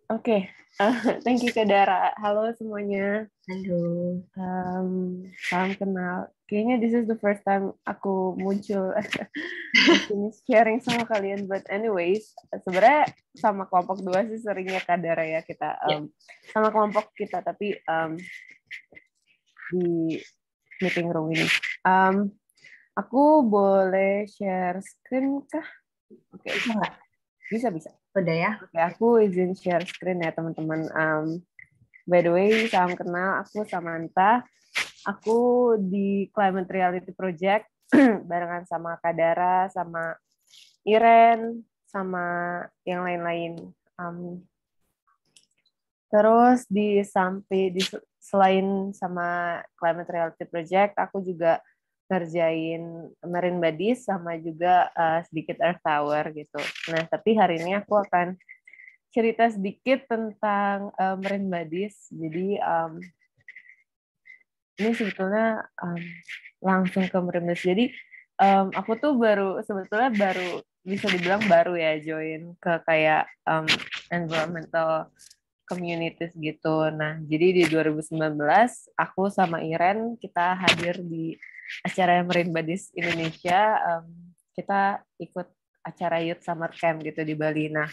Oke, thank you Kak Dara. Halo semuanya. Halo. Salam kenal. Kayaknya this is the first time aku muncul di sini sharing sama kalian. But anyways, sebenarnya sama kelompok dua sih seringnya Kak Dara ya kita Ya, sama kelompok kita, tapi di meeting room ini. Aku boleh share screen kah? Oke, bisa nggak? bisa. Udah ya? Oke, aku izin share screen ya teman-teman. By the way, salam kenal. Aku Samantha. Aku di Climate Reality Project barengan sama Kadara, sama Iren, sama yang lain-lain. Terus selain sama Climate Reality Project, aku juga ngerjain Marine Buddies sama juga sedikit Earth Tower gitu. Nah, tapi hari ini aku akan cerita sedikit tentang Marine Buddies. Jadi ini sebetulnya langsung ke Marine Buddies. Jadi aku tuh sebetulnya baru bisa dibilang baru ya join ke kayak environmental communities gitu. Nah, jadi di 2019 aku sama Iren kita hadir di acara Marine Buddies Indonesia. Kita ikut acara Youth Summer Camp gitu di Bali. Nah,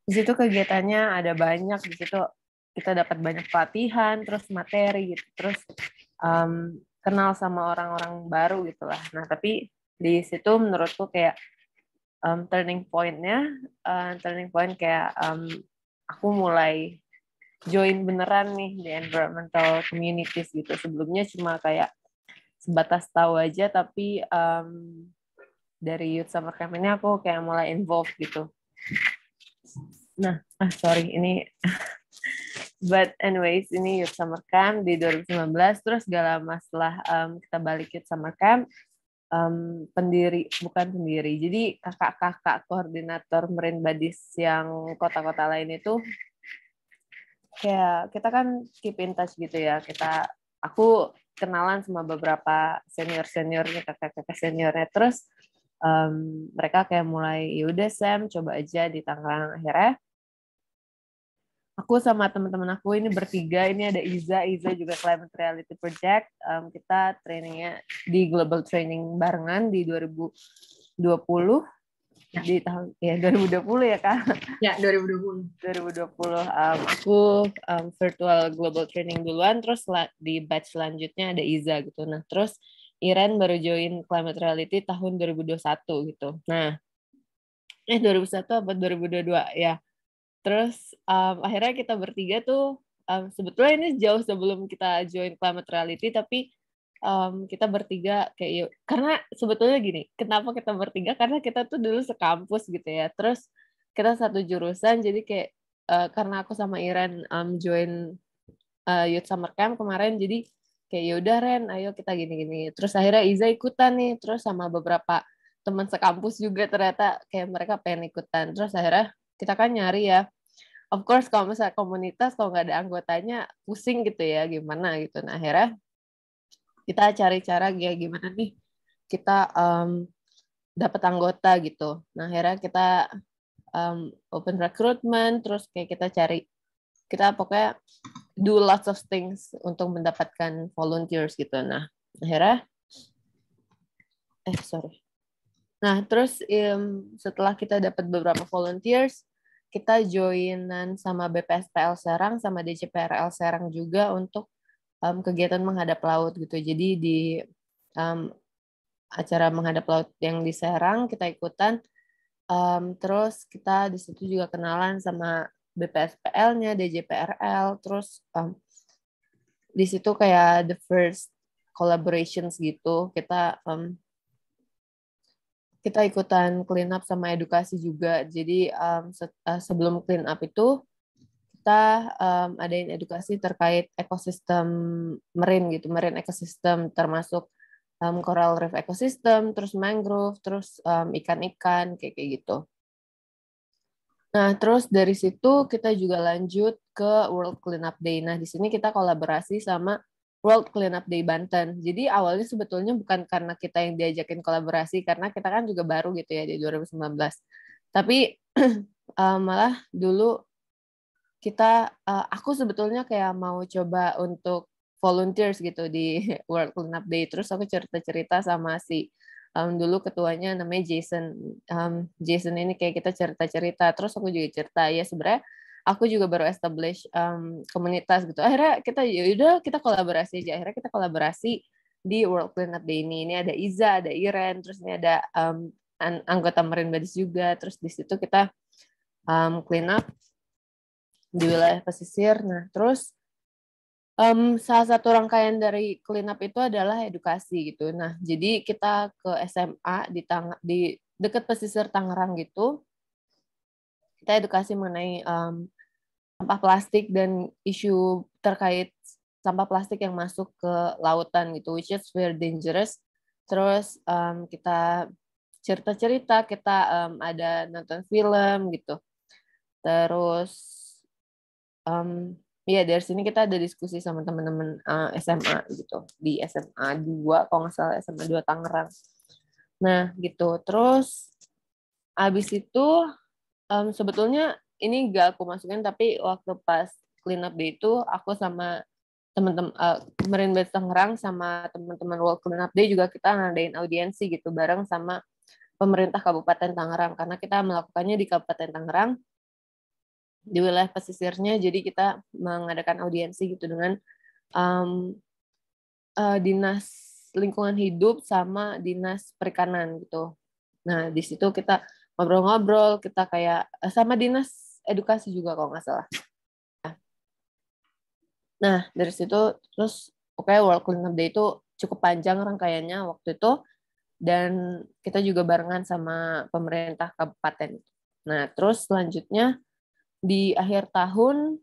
di situ kegiatannya ada banyak. Di situ kita dapat banyak pelatihan, terus materi gitu, terus kenal sama orang-orang baru gitulah. Nah, tapi di situ menurutku kayak turning point kayak aku mulai join beneran nih di environmental communities gitu. Sebelumnya cuma kayak sebatas tahu aja, tapi dari Youth Summer Camp ini aku kayak mulai involved gitu. Nah, sorry, ini but anyways, ini Youth Summer Camp di 2019, terus gak lama setelah kita balik Youth Summer Camp, bukan pendiri, jadi kakak-kakak koordinator Marine Buddies yang kota-kota lain itu kayak kita kan keep in touch gitu ya. Aku kenalan sama beberapa seniornya, kakak-kakak seniornya, terus mereka kayak mulai yaudah Sam coba aja di Tangerang. Akhirnya aku sama teman-teman aku ini bertiga, ini ada Iza juga Climate Reality Project. Kita trainingnya di Global Training barengan di 2020, Ya, di tahun ya 2020 ya Kak. ya 2020. 2020 aku virtual global training duluan, terus di batch selanjutnya ada Iza gitu. Nah, terus Iren baru join Climate Reality tahun 2021 gitu. Nah, 2001 apa 2022 ya. Terus akhirnya kita bertiga tuh sebetulnya ini jauh sebelum kita join Climate Reality, tapi kita bertiga kayak yuk. Karena sebetulnya gini, kenapa kita bertiga? Karena kita tuh dulu sekampus gitu ya. Terus kita satu jurusan, jadi kayak karena aku sama Iren join Youth Summer Camp kemarin, jadi kayak yaudah Ren, ayo kita gini-gini. Terus akhirnya Iza ikutan nih, terus sama beberapa teman sekampus juga ternyata kayak mereka pengen ikutan. Terus akhirnya kita kan nyari ya, of course kalau misalnya komunitas kalau nggak ada anggotanya pusing gitu ya gimana gitu. Nah akhirnya kita cari cara ya gimana nih kita dapat anggota gitu. Nah akhirnya kita open recruitment, terus kayak kita pokoknya do lots of things untuk mendapatkan volunteers gitu. Nah akhirnya sorry. Nah terus setelah kita dapat beberapa volunteers, kita joinan sama BPSPL Serang sama DCPRL Serang juga untuk kegiatan menghadap laut gitu. Jadi di um, acara menghadap laut yang di Serang kita ikutan. Terus kita di situ juga kenalan sama BPSPL-nya, DJPRL. Terus di situ kayak the first collaborations gitu. Kita ikutan clean up sama edukasi juga. Jadi sebelum clean up itu kita adain edukasi terkait ekosistem marine gitu, marine ekosistem termasuk coral reef ekosistem, terus mangrove, terus ikan-ikan kayak gitu. Nah, terus dari situ kita juga lanjut ke World Cleanup Day. Nah, di sini kita kolaborasi sama World Cleanup Day Banten. Jadi awalnya sebetulnya bukan karena kita yang diajakin kolaborasi, karena kita kan juga baru gitu ya di 2019. Tapi malah dulu aku sebetulnya kayak mau coba untuk volunteers gitu di World Cleanup Day. Terus aku cerita-cerita sama si dulu ketuanya namanya Jason. Jason ini kayak kita cerita-cerita. Terus aku juga cerita ya sebenarnya aku juga baru establish komunitas gitu. Akhirnya kita yaudah kita kolaborasi aja. Akhirnya kita kolaborasi di World Cleanup Day ini. Ini ada Iza, ada Iren, terus ini ada anggota Marine Badis juga. Terus di situ kita clean up di wilayah pesisir. Nah, terus salah satu rangkaian dari clean up itu adalah edukasi gitu. Nah, jadi kita ke SMA di dekat pesisir Tangerang gitu. Kita edukasi mengenai sampah plastik dan isu terkait sampah plastik yang masuk ke lautan gitu, which is very dangerous. Terus kita cerita-cerita, kita ada nonton film gitu. Terus ya dari sini kita ada diskusi sama teman-teman SMA gitu di SMA 2 kalau nggak salah SMA 2 Tangerang. Nah gitu. Terus abis itu sebetulnya ini gak aku masukin tapi waktu pas clean up day itu aku sama teman-teman Marine Base Tangerang sama teman-teman World Clean Up Day juga kita ngadain audiensi gitu bareng sama pemerintah Kabupaten Tangerang karena kita melakukannya di Kabupaten Tangerang di wilayah pesisirnya. Jadi kita mengadakan audiensi gitu dengan dinas lingkungan hidup sama dinas perikanan gitu. Nah di situ kita ngobrol-ngobrol, kita kayak sama dinas edukasi juga kalau nggak salah. Nah dari situ terus pokoknya World Cleanup Day itu cukup panjang rangkaiannya waktu itu dan kita juga barengan sama pemerintah kabupaten. Nah terus selanjutnya di akhir tahun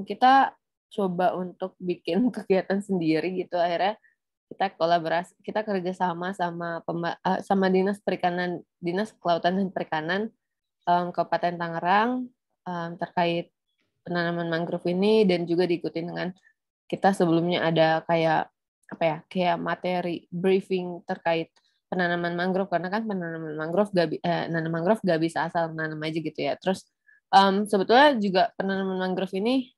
kita coba untuk bikin kegiatan sendiri gitu. Akhirnya kita kolaborasi, kita kerjasama sama dinas perikanan, dinas kelautan dan perikanan Kabupaten Tangerang terkait penanaman mangrove ini dan juga diikuti dengan kita sebelumnya ada kayak apa ya kayak materi briefing terkait penanaman mangrove karena kan penanaman mangrove nanam mangrove gak bisa asal nanam aja gitu ya. Terus sebetulnya juga penanaman mangrove ini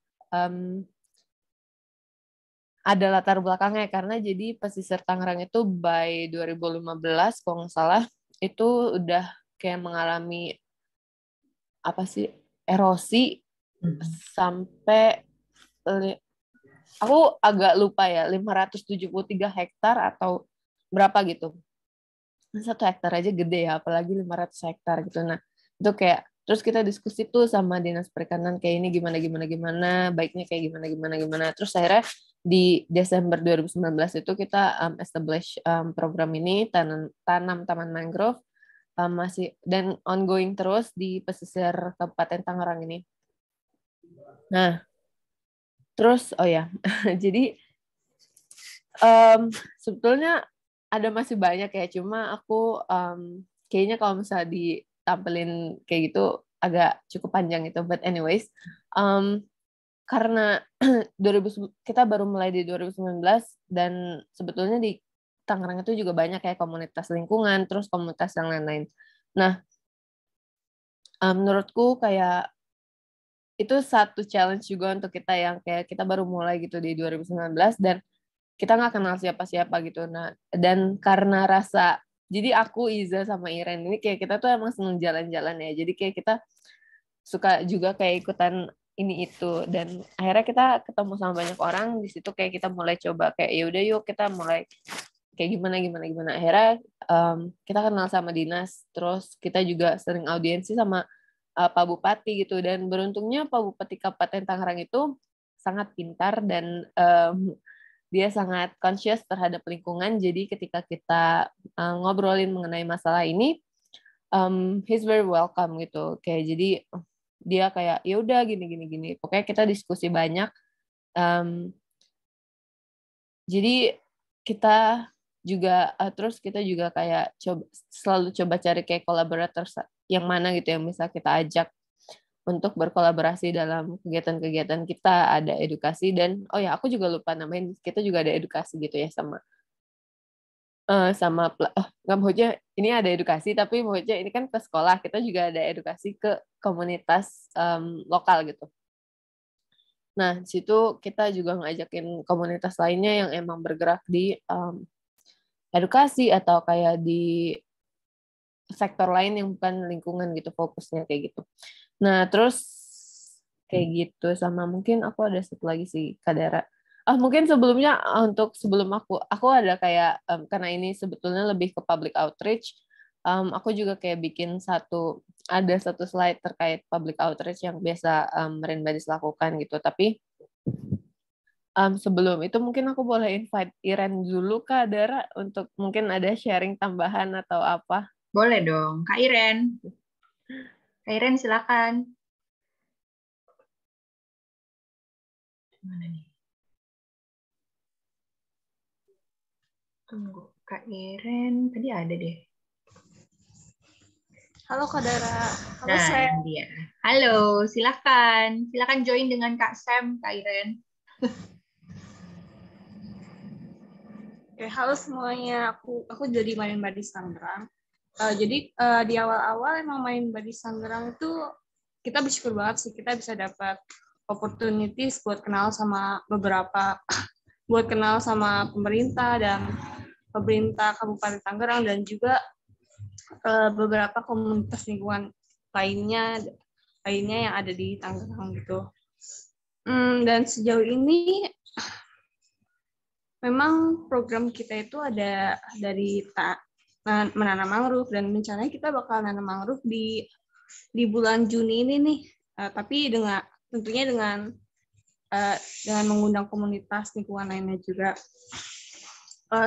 ada latar belakangnya karena jadi pesisir Tangerang itu by 2015 kalau nggak salah itu udah kayak mengalami apa sih erosi sampai aku agak lupa ya 573 hektar atau berapa gitu. 1 hektar aja gede ya apalagi 500 hektar gitu. Nah itu kayak terus kita diskusi tuh sama dinas perikanan kayak ini gimana gimana gimana baiknya kayak gimana gimana gimana terus akhirnya di Desember 2019 itu kita establish program ini tanam taman mangrove masih dan ongoing terus di pesisir Kabupaten Tangerang ini. Nah, terus oh ya, jadi sebetulnya ada masih banyak ya, cuma aku kayaknya kalau misalnya ditampilin kayak gitu agak cukup panjang itu. But anyways, karena kita baru mulai di 2019 dan sebetulnya di Tangerang itu juga banyak kayak komunitas lingkungan, terus komunitas yang lain-lain. Nah, menurutku kayak itu satu challenge juga untuk kita yang kayak kita baru mulai gitu di 2019 dan kita nggak kenal siapa-siapa gitu. Nah, dan karena rasa, jadi aku, Iza, sama Iren ini kayak kita tuh emang seneng jalan-jalan ya. Jadi kayak kita suka juga kayak ikutan ini itu. Dan akhirnya kita ketemu sama banyak orang, di situ kayak kita mulai coba kayak ya udah yuk kita mulai kayak gimana gimana gimana. Akhirnya kita kenal sama dinas, terus kita juga sering audiensi sama Pak Bupati gitu. Dan beruntungnya Pak Bupati Kabupaten Tangerang itu sangat pintar dan dia sangat conscious terhadap lingkungan. Jadi ketika kita ngobrolin mengenai masalah ini, he's very welcome gitu. Kayak jadi dia kayak ya udah gini gini gini. Pokoknya kita diskusi banyak. Jadi kita juga terus kita juga kayak selalu coba cari kayak collaborators yang mana gitu yang bisa kita ajak untuk berkolaborasi dalam kegiatan-kegiatan kita. Ada edukasi dan oh ya aku juga lupa namain, kita juga ada edukasi gitu ya sama nggak maksudnya ini ada edukasi tapi maksudnya ini kan ke sekolah, kita juga ada edukasi ke komunitas lokal gitu. Nah, di situ kita juga ngajakin komunitas lainnya yang emang bergerak di edukasi atau kayak di sektor lain yang bukan lingkungan gitu fokusnya kayak gitu. Nah, terus kayak gitu sama mungkin aku ada satu lagi sih Kadara. Mungkin sebelumnya untuk sebelum aku ada kayak karena ini sebetulnya lebih ke public outreach. Aku juga kayak bikin ada satu slide terkait public outreach yang biasa Marine Buddies lakukan gitu. Tapi sebelum itu mungkin aku boleh invite Iren dulu Kak Dara untuk mungkin ada sharing tambahan atau apa. Boleh dong, Kak Iren. Kak Iren silakan. Mana nih? Tunggu, Kak Iren tadi ada deh. Halo Kak Dara. Halo Nah, Sam. ini dia. Halo, silakan. Silakan join dengan Kak Sam, Kak Iren. Oke, halo semuanya. Aku jadi Marine Buddies Tangerang. Jadi di awal-awal emang Marine Buddies Tangerang itu kita bersyukur banget sih kita bisa dapat opportunities buat kenal sama buat kenal sama pemerintah dan pemerintah Kabupaten Tangerang dan juga beberapa komunitas lingkungan lainnya yang ada di Tangerang gitu. Dan sejauh ini memang program kita itu ada dari menanam mangrove dan rencananya kita bakal nanam mangrove di bulan Juni ini nih. Tapi tentunya dengan mengundang komunitas lingkungan lainnya juga.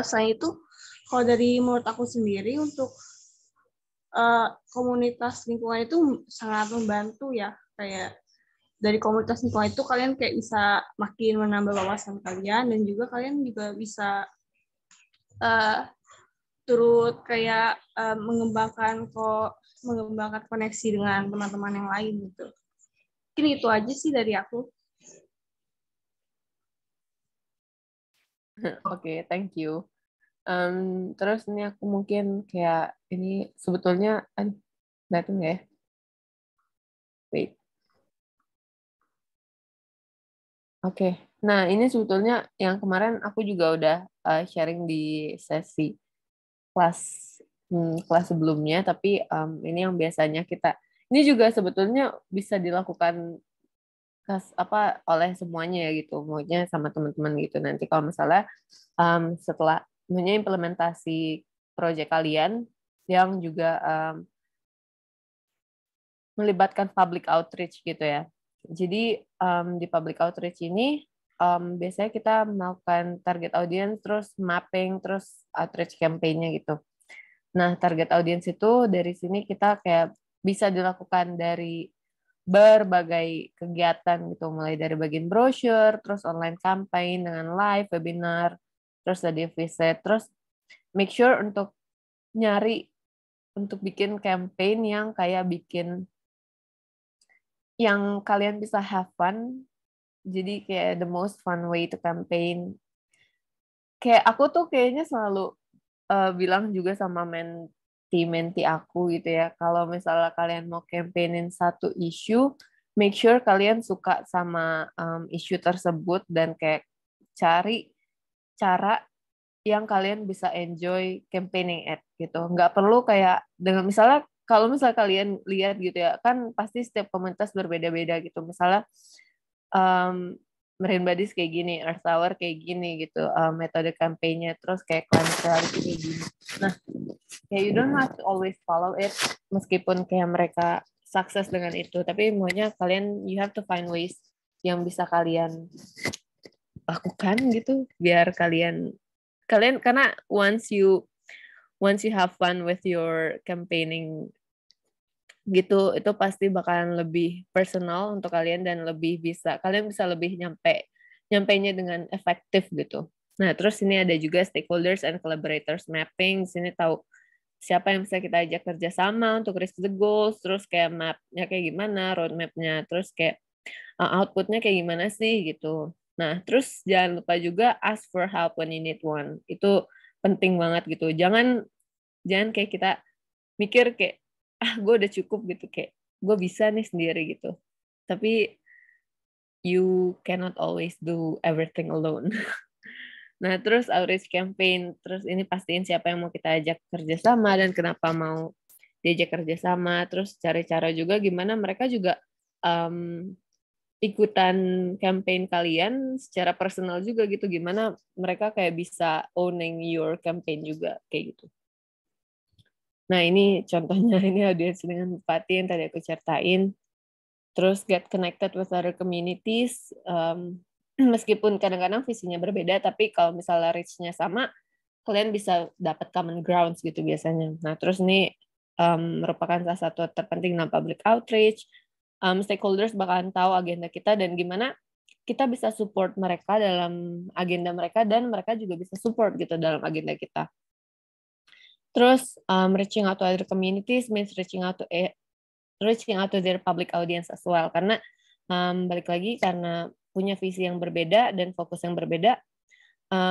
Selain itu, kalau dari menurut aku sendiri untuk komunitas lingkungan itu sangat membantu ya, kayak dari komunitas lingkungan itu kalian kayak bisa makin menambah wawasan kalian dan juga kalian juga bisa turut kayak mengembangkan koneksi dengan teman-teman yang lain gitu. Mungkin itu aja sih dari aku. Oke, thank you. Terus ini aku mungkin kayak ini sebetulnya datang nggak ya? Wait. Oke. Nah, ini sebetulnya yang kemarin aku juga udah sharing di sesi kelas kelas sebelumnya, tapi ini yang biasanya ini juga sebetulnya bisa dilakukan oleh semuanya ya gitu, maunya sama teman-teman gitu. Nanti kalau misalnya setelah implementasi proyek kalian yang juga melibatkan public outreach gitu ya. Jadi di public outreach ini biasanya kita melakukan target audience, terus mapping, terus outreach campaign-nya gitu. Nah, target audience itu dari sini kita kayak bisa dilakukan dari berbagai kegiatan gitu, mulai dari bagian brochure, terus online campaign dengan live, webinar, terus ada visit, terus make sure untuk bikin campaign yang kayak yang kalian bisa have fun. Jadi kayak the most fun way to campaign. Kayak aku tuh kayaknya selalu bilang juga sama menti aku gitu ya. Kalau misalnya kalian mau campaignin satu isu, make sure kalian suka sama isu tersebut dan kayak cari cara yang kalian bisa enjoy campaigning at gitu. Nggak perlu kayak dengan misalnya kalau misalnya kalian lihat gitu ya, kan pasti setiap komunitas berbeda-beda gitu. Misalnya Marine Buddies kayak gini, Earth Hour kayak gini gitu, metode kampanye, terus kayak climate reality kayak gini. Nah, kayak you don't have to always follow it, meskipun kayak mereka sukses dengan itu, tapi maunya kalian you have to find ways yang bisa kalian lakukan gitu, biar kalian karena once you have fun with your campaigning gitu, itu pasti bakalan lebih personal untuk kalian dan kalian bisa lebih nyampainya dengan efektif gitu. Nah, terus ini ada juga stakeholders and collaborators mapping. Sini tahu siapa yang bisa kita ajak kerjasama untuk reach the goals, terus kayak mapnya kayak gimana, roadmapnya, terus kayak outputnya kayak gimana sih gitu. Nah, terus jangan lupa juga ask for help when you need one. Itu penting banget gitu. Jangan kayak kita mikir kayak gue udah cukup gitu, kayak gue bisa nih sendiri gitu. Tapi you cannot always do everything alone. Nah, terus outreach campaign, terus ini pastiin siapa yang mau kita ajak kerjasama dan kenapa mau diajak kerjasama, terus cari cara juga gimana mereka juga um, ikutan campaign kalian secara personal juga gitu, gimana mereka kayak bisa owning your campaign juga, kayak gitu. Nah, ini contohnya, ini audiens dengan Bupati yang tadi aku ceritain. Terus get connected with other communities, meskipun kadang-kadang visinya berbeda, tapi kalau misalnya reach-nya sama, kalian bisa dapat common grounds gitu biasanya. Nah, terus ini merupakan salah satu terpenting dalam public outreach. Stakeholders bakalan tahu agenda kita dan gimana kita bisa support mereka dalam agenda mereka dan mereka juga bisa support gitu dalam agenda kita. Terus reaching out to other communities means reaching out to their public audience as well. Karena balik lagi karena punya visi yang berbeda dan fokus yang berbeda,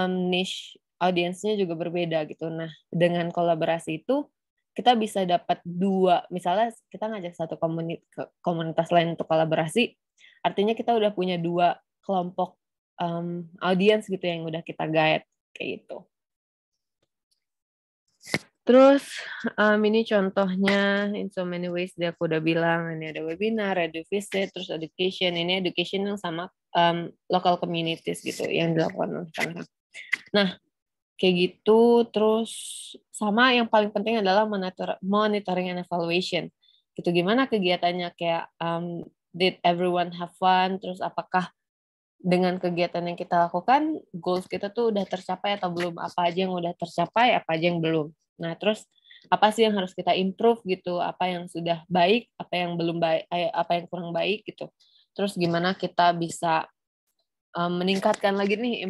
niche audiensnya juga berbeda gitu. Nah, dengan kolaborasi itu kita bisa dapat dua, misalnya kita ngajak satu komunitas lain untuk kolaborasi, artinya kita udah punya dua kelompok audiens gitu yang udah kita guide kayak gitu. Terus ini contohnya in so many ways dia aku udah bilang, ini ada webinar, ada visit, terus education. Ini education yang sama local communities gitu yang dilakukan oleh Tangerang. Nah, kayak gitu. Terus sama yang paling penting adalah monitoring and evaluation. Gitu, gimana kegiatannya, kayak did everyone have fun? Terus apakah dengan kegiatan yang kita lakukan, goals kita tuh udah tercapai atau belum? Apa aja yang udah tercapai, apa aja yang belum? Nah, terus apa sih yang harus kita improve gitu? Apa yang sudah baik, apa yang belum baik, apa yang kurang baik gitu. Terus gimana kita bisa meningkatkan lagi nih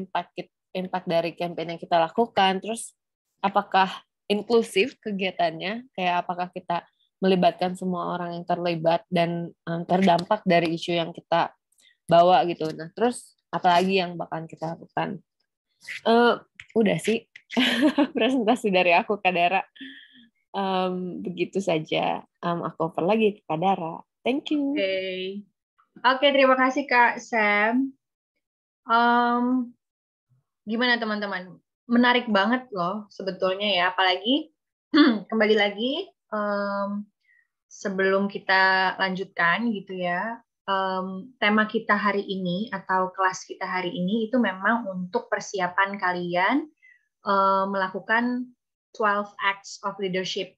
impact dari campaign yang kita lakukan. Terus apakah inklusif kegiatannya? Kayak apakah kita melibatkan semua orang yang terlibat dan terdampak dari isu yang kita bawa gitu. Nah, terus apalagi yang bakalan kita lakukan? Udah sih presentasi dari aku, Kak Dara. Begitu saja. Aku over lagi ke Kak Dara. Thank you. Oke, terima kasih Kak Sam. Gimana teman-teman? Menarik banget loh sebetulnya ya. Apalagi kembali lagi sebelum kita lanjutkan gitu ya. Tema kita hari ini atau kelas kita hari ini itu memang untuk persiapan kalian melakukan 12 acts of leadership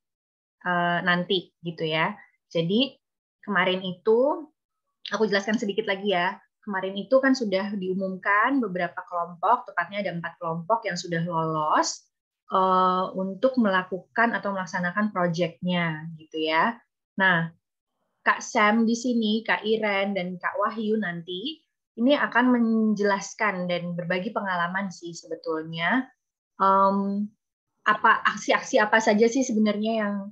nanti gitu ya. Jadi kemarin itu aku jelaskan sedikit lagi ya. Kemarin itu kan sudah diumumkan beberapa kelompok, tepatnya ada 4 kelompok yang sudah lolos untuk melakukan atau melaksanakan proyeknya gitu ya. Nah, Kak Sam di sini, Kak Iren, dan Kak Wahyu nanti ini akan menjelaskan dan berbagi pengalaman sih sebetulnya. Apa aksi-aksi apa saja sih sebenarnya yang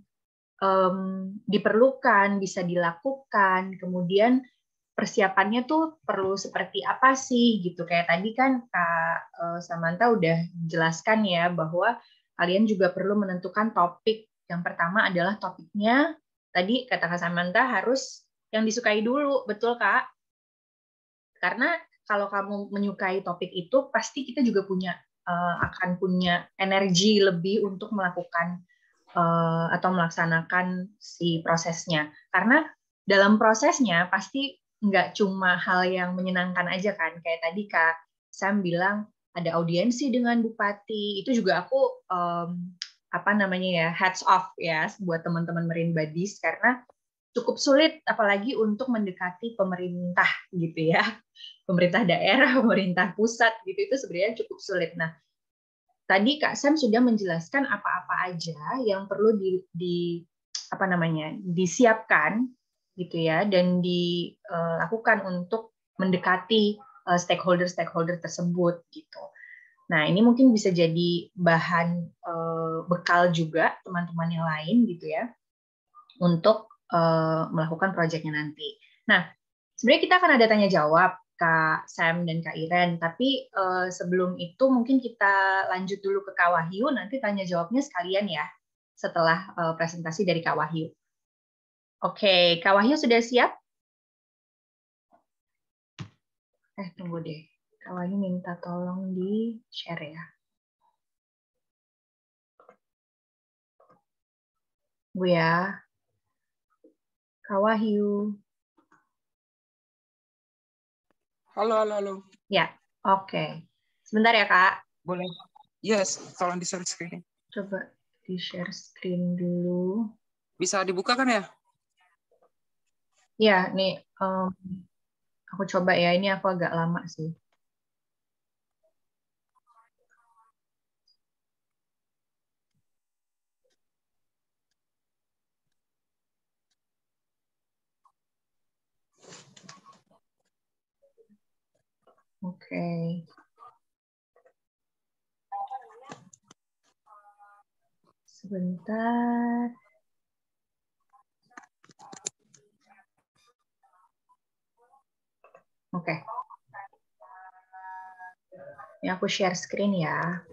diperlukan, bisa dilakukan, kemudian persiapannya tuh perlu seperti apa sih gitu. Kayak tadi kan Kak Samantha udah jelaskan ya bahwa kalian juga perlu menentukan topik. Yang pertama adalah topiknya, tadi kata Kak Samantha harus yang disukai dulu, betul Kak? Karena kalau kamu menyukai topik itu, pasti kita juga akan punya energi lebih untuk melakukan atau melaksanakan si prosesnya. Karena dalam prosesnya pasti nggak cuma hal yang menyenangkan aja kan. Kayak tadi Kak Sam bilang ada audiensi dengan Bupati. Itu juga aku hats off ya buat teman-teman Marine Buddies karena cukup sulit apalagi untuk mendekati pemerintah gitu ya. Pemerintah daerah, pemerintah pusat gitu itu sebenarnya cukup sulit. Nah, tadi Kak Sam sudah menjelaskan apa-apa aja yang perlu disiapkan gitu ya dan dilakukan untuk mendekati stakeholder tersebut gitu. Nah, ini mungkin bisa jadi bahan bekal juga teman-teman yang lain gitu ya untuk melakukan proyeknya nanti. Nah, sebenarnya kita akan ada tanya jawab Kak Sam dan Kak Iren, tapi sebelum itu mungkin kita lanjut dulu ke Kak Wahyu, nanti tanya jawabnya sekalian ya setelah presentasi dari Kak Wahyu. Oke, Kak Wahyu sudah siap? Tunggu deh. Kalau ini minta tolong di share ya. Gue ya. Kak Wahyu. Halo, halo, halo. Ya, oke. Sebentar ya, Kak. Boleh. Yes, tolong di-share screen. Coba di-share screen dulu. Bisa dibuka kan ya? Ya, nih. Aku coba ya. Ini aku agak lama sih. Oke. Sebentar. Oke. Ini aku share screen ya.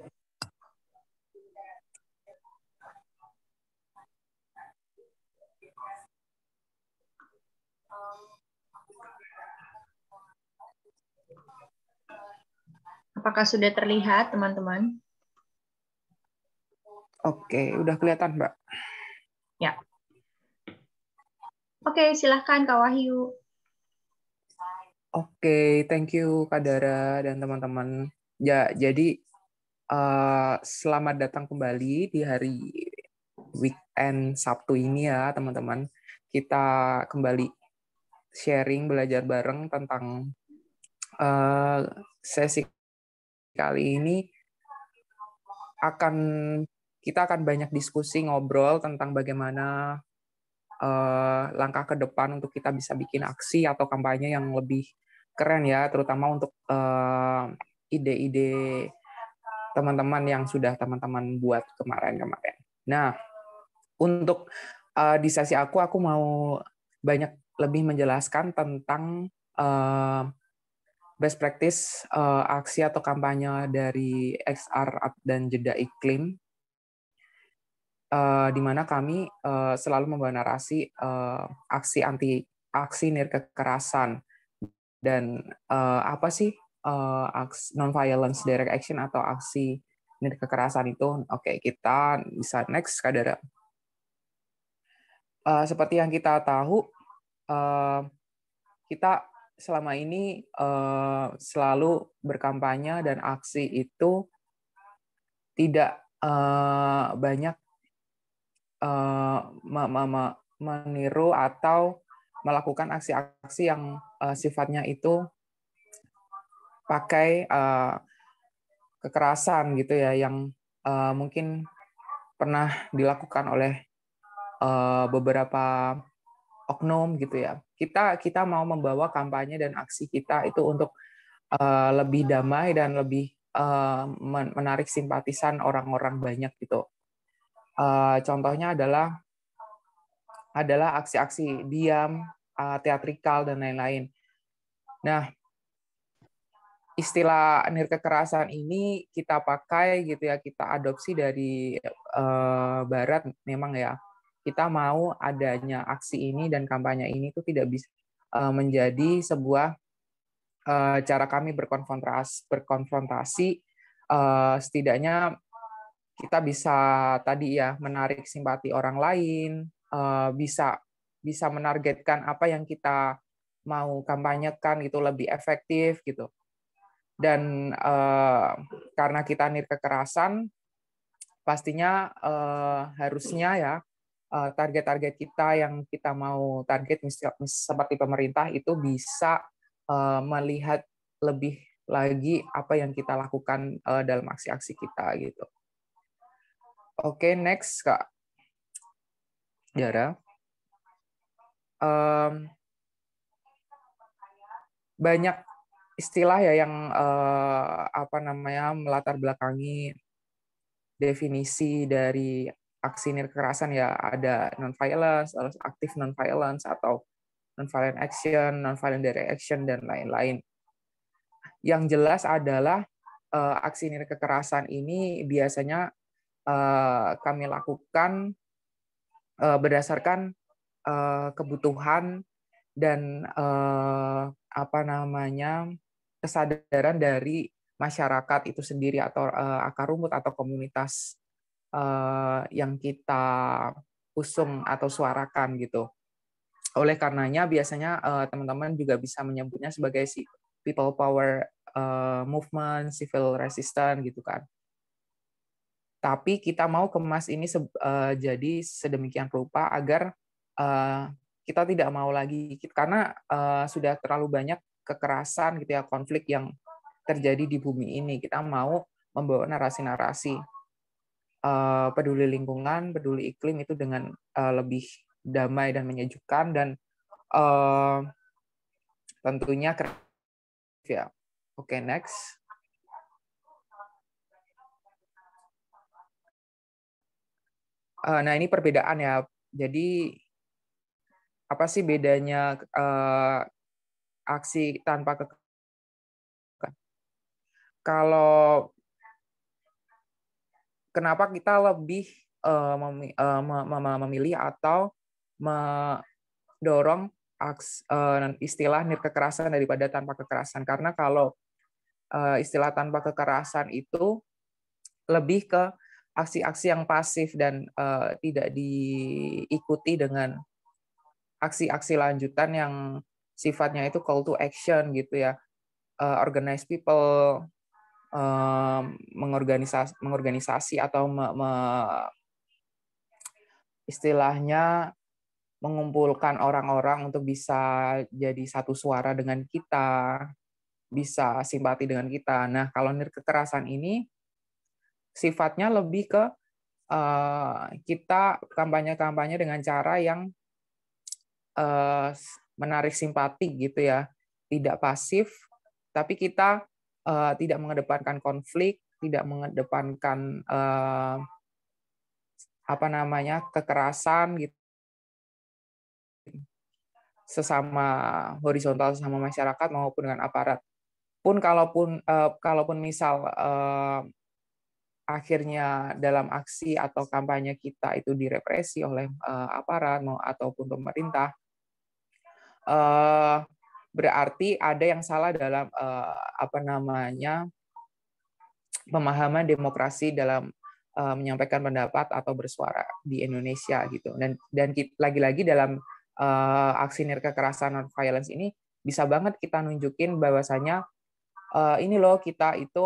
Apakah sudah terlihat, teman-teman? Oke, udah kelihatan, Mbak. Ya. Oke, silahkan Kak Wahyu. Oke, thank you Kak Dara dan teman-teman. Ya, jadi selamat datang kembali di hari weekend Sabtu ini ya, teman-teman. Kita kembali sharing, belajar bareng tentang sesi kali ini kita akan banyak diskusi, ngobrol tentang bagaimana langkah ke depan untuk kita bisa bikin aksi atau kampanye yang lebih keren ya, terutama untuk ide-ide teman-teman yang sudah teman-teman buat kemarin-kemarin. Nah, untuk di sesi aku mau banyak lebih menjelaskan tentang best practice aksi atau kampanye dari XR dan jeda iklim, di mana kami selalu membawa narasi aksi nirkekerasan dan apa sih non-violence direct action atau aksi nirkekerasan itu. Oke, kita bisa next, Kak Dara. Seperti yang kita tahu, kita selama ini selalu berkampanye dan aksi itu tidak banyak meniru atau melakukan aksi-aksi yang sifatnya itu pakai kekerasan gitu ya, yang mungkin pernah dilakukan oleh beberapa oknum gitu ya. Kita mau membawa kampanye dan aksi kita itu untuk lebih damai dan lebih menarik simpatisan orang-orang banyak gitu. Contohnya adalah aksi-aksi diam, teatrikal dan lain-lain. Nah, istilah nirkekerasan ini kita pakai gitu ya, kita adopsi dari Barat memang ya. Kita mau adanya aksi ini dan kampanye ini itu tidak bisa menjadi sebuah cara kami berkonfrontasi, setidaknya kita bisa tadi ya menarik simpati orang lain, bisa menargetkan apa yang kita mau kampanyekan itu lebih efektif gitu. Dan karena kita nirkekerasan, pastinya harusnya ya target-target kita yang kita mau target seperti pemerintah itu bisa melihat lebih lagi apa yang kita lakukan dalam aksi-aksi kita gitu. Oke, next Kak Dara. Banyak istilah ya yang melatar belakangi definisi dari aksi nirkekerasan ya, ada non-violence, aktif non-violence atau non-violent action, non-violent direct action dan lain-lain. Yang jelas adalah aksi nirkekerasan ini biasanya kami lakukan berdasarkan kebutuhan dan kesadaran dari masyarakat itu sendiri atau akar rumput atau komunitas yang kita usung atau suarakan gitu. Oleh karenanya biasanya teman-teman juga bisa menyebutnya sebagai people power movement, civil resistance gitu kan. Tapi kita mau kemas ini jadi sedemikian rupa agar kita tidak mau lagi, karena sudah terlalu banyak kekerasan gitu ya, konflik yang terjadi di bumi ini. Kita mau membawa narasi-narasi peduli lingkungan, peduli iklim itu dengan lebih damai dan menyejukkan dan tentunya kreatif ya. Oke, next. Nah, ini perbedaan ya. Jadi apa sih bedanya aksi tanpa kekerasan? Kalau kenapa kita lebih memilih atau mendorong istilah nirkekerasan daripada tanpa kekerasan? Karena kalau istilah tanpa kekerasan itu lebih ke aksi-aksi yang pasif dan tidak diikuti dengan aksi-aksi lanjutan yang sifatnya itu call to action gitu ya, organize people, mengorganisasi atau istilahnya mengumpulkan orang-orang untuk bisa jadi satu suara dengan kita, bisa simpati dengan kita. Nah, kalau nirkekerasan ini sifatnya lebih ke kita kampanye-kampanye dengan cara yang menarik simpati gitu ya, tidak pasif, tapi kita tidak mengedepankan konflik, tidak mengedepankan kekerasan gitu, sesama horizontal, sesama masyarakat maupun dengan aparat. Kalaupun misal akhirnya dalam aksi atau kampanye kita itu direpresi oleh aparat ataupun pemerintah, berarti ada yang salah dalam pemahaman demokrasi dalam menyampaikan pendapat atau bersuara di Indonesia gitu. Dan lagi-lagi dalam aksi nirkekerasan non violence ini bisa banget kita nunjukin bahwasanya ini loh, kita itu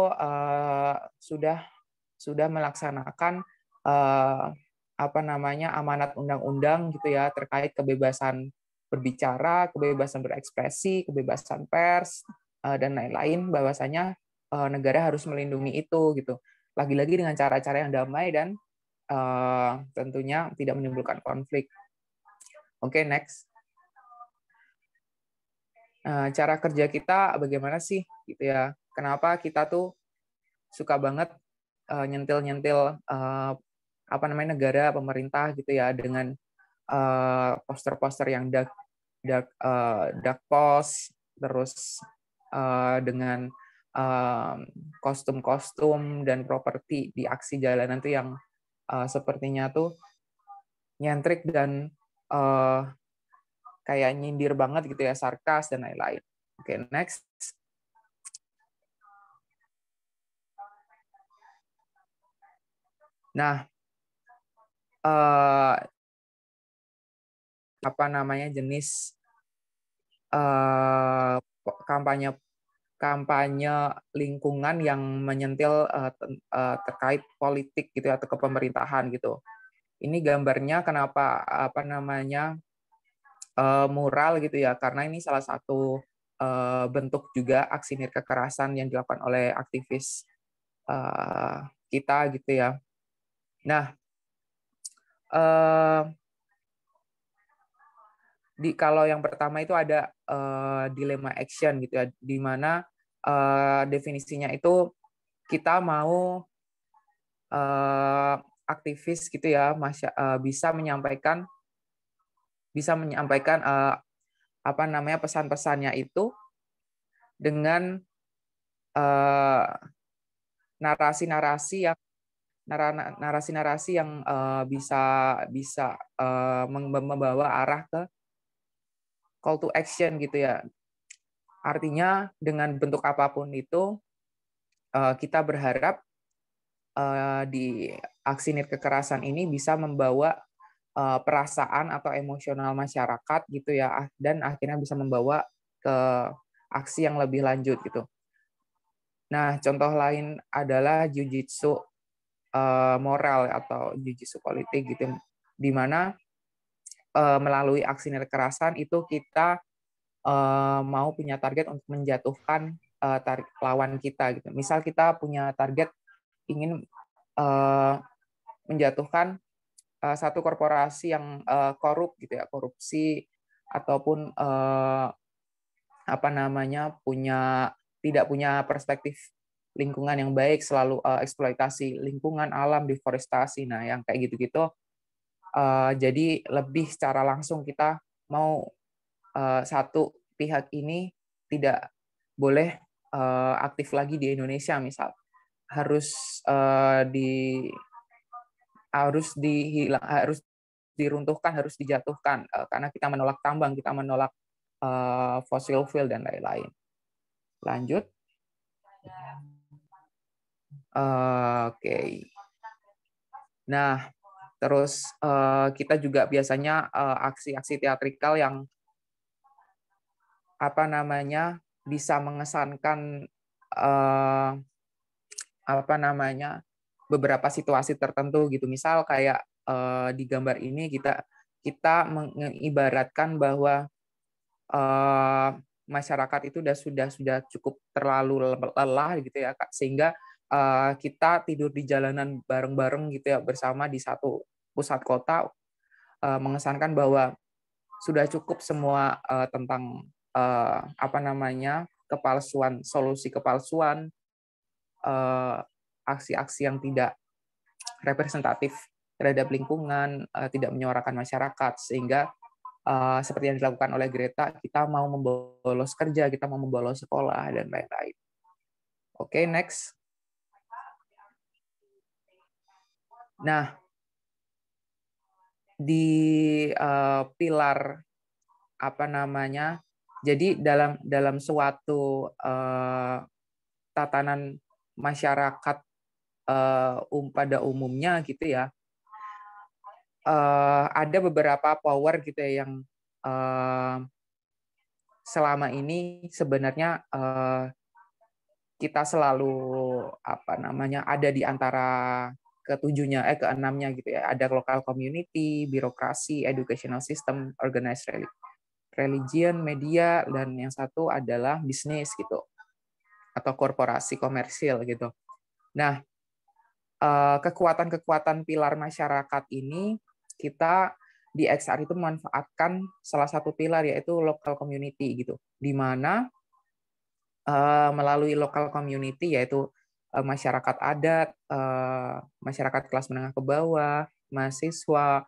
sudah melaksanakan amanat undang-undang gitu ya, terkait kebebasan berbicara, kebebasan berekspresi, kebebasan pers dan lain-lain, bahwasanya negara harus melindungi itu gitu. Lagi-lagi dengan cara-cara yang damai dan tentunya tidak menimbulkan konflik. Oke, next. Cara kerja kita bagaimana sih gitu ya? Kenapa kita tuh suka banget nyentil-nyentil negara, pemerintah gitu ya, dengan poster-poster yang dark post, terus dengan kostum-kostum dan properti di aksi jalanan tuh yang sepertinya tuh nyentrik dan kayak nyindir banget gitu ya, sarkas dan lain-lain. Oke, next. Nah, jenis kampanye lingkungan yang menyentil terkait politik gitu atau kepemerintahan gitu. Ini gambarnya kenapa mural gitu ya, karena ini salah satu bentuk juga aksi nirkekerasan yang dilakukan oleh aktivis kita gitu ya. Nah, kalau yang pertama itu ada dilema action gitu ya, di mana definisinya itu kita mau aktivis gitu ya, bisa menyampaikan pesan-pesannya itu dengan narasi-narasi yang bisa membawa arah ke call to action gitu ya. Artinya dengan bentuk apapun itu kita berharap di aksi NIT kekerasan ini bisa membawa perasaan atau emosional masyarakat gitu ya, dan akhirnya bisa membawa ke aksi yang lebih lanjut gitu. Nah, contoh lain adalah jujitsu moral atau jujitsu politik gitu, di mana melalui aksi NIT kekerasan itu kita mau punya target untuk menjatuhkan lawan kita gitu. Misal kita punya target ingin menjatuhkan satu korporasi yang korup gitu ya, korupsi ataupun tidak punya perspektif lingkungan yang baik, selalu eksploitasi lingkungan, alam, deforestasi. Nah, yang kayak gitu-gitu jadi lebih secara langsung kita mau satu pihak ini tidak boleh aktif lagi di Indonesia, misal harus diruntuhkan, harus dijatuhkan karena kita menolak tambang, kita menolak fossil fuel dan lain-lain. Lanjut. Oke. Nah, terus kita juga biasanya aksi-aksi teatrikal yang bisa mengesankan beberapa situasi tertentu gitu. Misal kayak di gambar ini kita mengibaratkan bahwa masyarakat itu sudah cukup terlalu lelah gitu ya, Kak, sehingga kita tidur di jalanan bareng-bareng gitu ya, bersama di satu pusat kota, mengesankan bahwa sudah cukup semua tentang kepalsuan, solusi kepalsuan, aksi-aksi yang tidak representatif terhadap lingkungan, tidak menyuarakan masyarakat, sehingga seperti yang dilakukan oleh Greta, kita mau membolos kerja, kita mau membolos sekolah, dan lain-lain. Oke, next. Nah, di pilar jadi dalam suatu tatanan masyarakat pada umumnya gitu ya, ada beberapa power gitu ya yang selama ini sebenarnya kita selalu ada di antara keenamnya gitu ya. Ada local community, birokrasi, educational system, organized religion, media, dan yang satu adalah bisnis gitu, atau korporasi komersil gitu. Nah, kekuatan-kekuatan pilar masyarakat ini kita di XR itu memanfaatkan salah satu pilar, yaitu local community gitu, di mana melalui local community, yaitu masyarakat adat, masyarakat kelas menengah ke bawah, mahasiswa,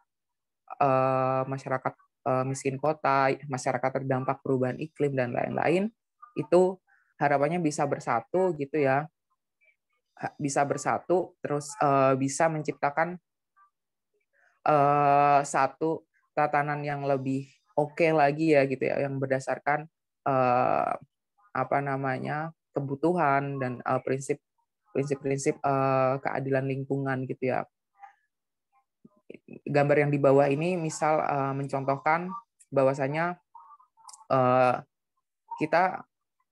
masyarakat miskin kota, masyarakat terdampak perubahan iklim, dan lain-lain, itu harapannya bisa bersatu gitu ya, bisa bersatu, terus bisa menciptakan satu tatanan yang lebih oke lagi ya gitu ya, yang berdasarkan kebutuhan dan prinsip-prinsip keadilan lingkungan gitu ya. Gambar yang di bawah ini misal mencontohkan bahwasanya kita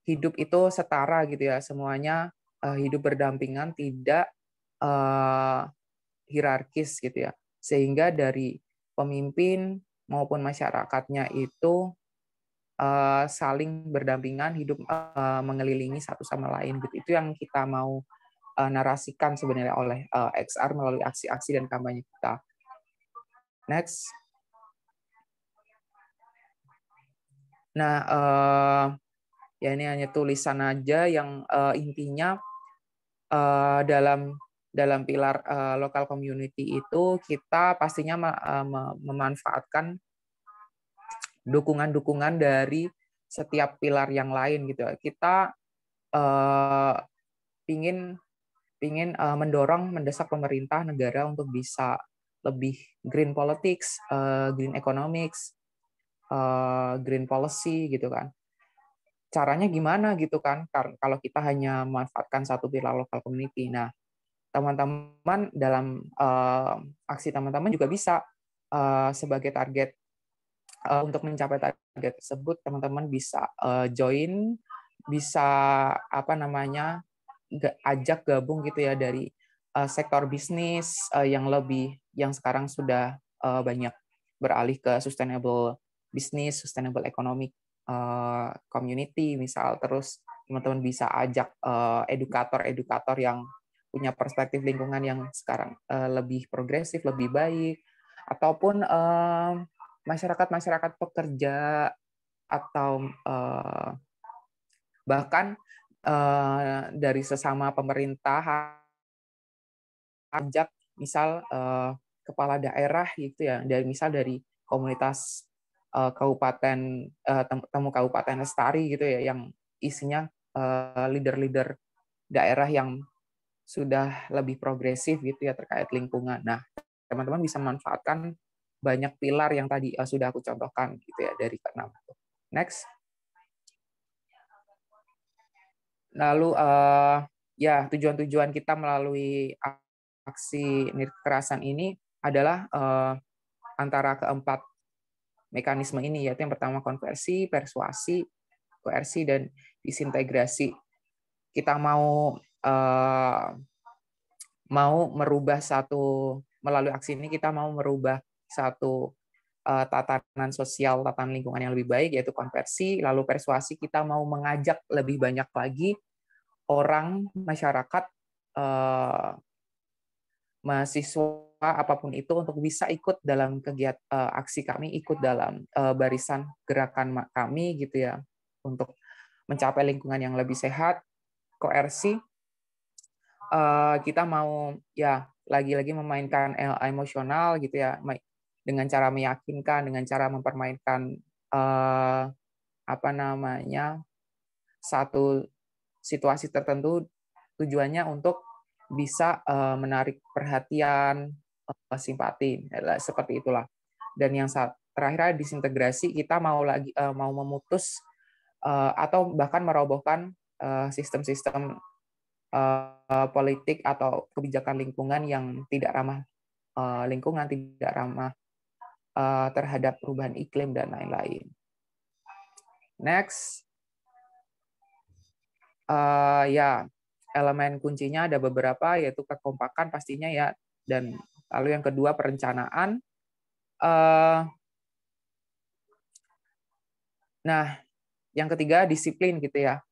hidup itu setara gitu ya, semuanya hidup berdampingan, tidak hierarkis gitu ya, sehingga dari pemimpin maupun masyarakatnya itu saling berdampingan, hidup mengelilingi satu sama lain gitu. Itu yang kita mau narasikan sebenarnya oleh XR melalui aksi-aksi dan kampanye kita. Next. Nah, ya ini hanya tulisan aja yang intinya dalam pilar local community itu kita pastinya memanfaatkan dukungan-dukungan dari setiap pilar yang lain gitu. Kita ingin mendorong, mendesak pemerintah negara untuk bisa lebih green politics, green economics, green policy gitu kan. caranya gimana gitu kan, kalau kita hanya memanfaatkan satu pilar lokal community. Nah, teman-teman dalam aksi teman-teman juga bisa sebagai target untuk mencapai target tersebut, teman-teman bisa join, bisa apa namanya, ajak gabung gitu ya dari sektor bisnis yang sekarang sudah banyak beralih ke sustainable business, sustainable economic community misal. Terus teman-teman bisa ajak edukator-edukator yang punya perspektif lingkungan yang sekarang lebih progresif, lebih baik, ataupun masyarakat-masyarakat pekerja, atau bahkan dari sesama pemerintah, ajak misal kepala daerah gitu ya, dari komunitas kabupaten temu kabupaten Lestari gitu ya, yang isinya leader-leader daerah yang sudah lebih progresif gitu ya terkait lingkungan. Nah, teman-teman bisa memanfaatkan banyak pilar yang tadi sudah aku contohkan gitu ya dari keenam. Next. Lalu ya tujuan-tujuan kita melalui aksi nirti kekerasan ini adalah antara keempat mekanisme ini, yaitu yang pertama konversi, persuasi, koersi, dan disintegrasi. Kita mau merubah melalui aksi ini kita mau merubah satu tatanan sosial, tatanan lingkungan yang lebih baik, yaitu konversi. Lalu persuasi, kita mau mengajak lebih banyak lagi orang, masyarakat, mahasiswa, apapun itu, untuk bisa ikut dalam kegiatan aksi kami, ikut dalam barisan gerakan kami gitu ya, untuk mencapai lingkungan yang lebih sehat. Koersi, kita mau ya lagi-lagi memainkan emosional gitu ya, dengan cara meyakinkan, dengan cara mempermainkan apa namanya, satu situasi tertentu, tujuannya untuk bisa menarik perhatian, simpati, seperti itulah. Dan yang terakhir, disintegrasi, kita mau memutus atau bahkan merobohkan sistem-sistem politik atau kebijakan lingkungan yang tidak ramah lingkungan, tidak ramah terhadap perubahan iklim dan lain-lain. Next. Ya, elemen kuncinya ada beberapa, yaitu kekompakan pastinya ya, dan lalu yang kedua perencanaan. Nah, yang ketiga disiplin gitu ya.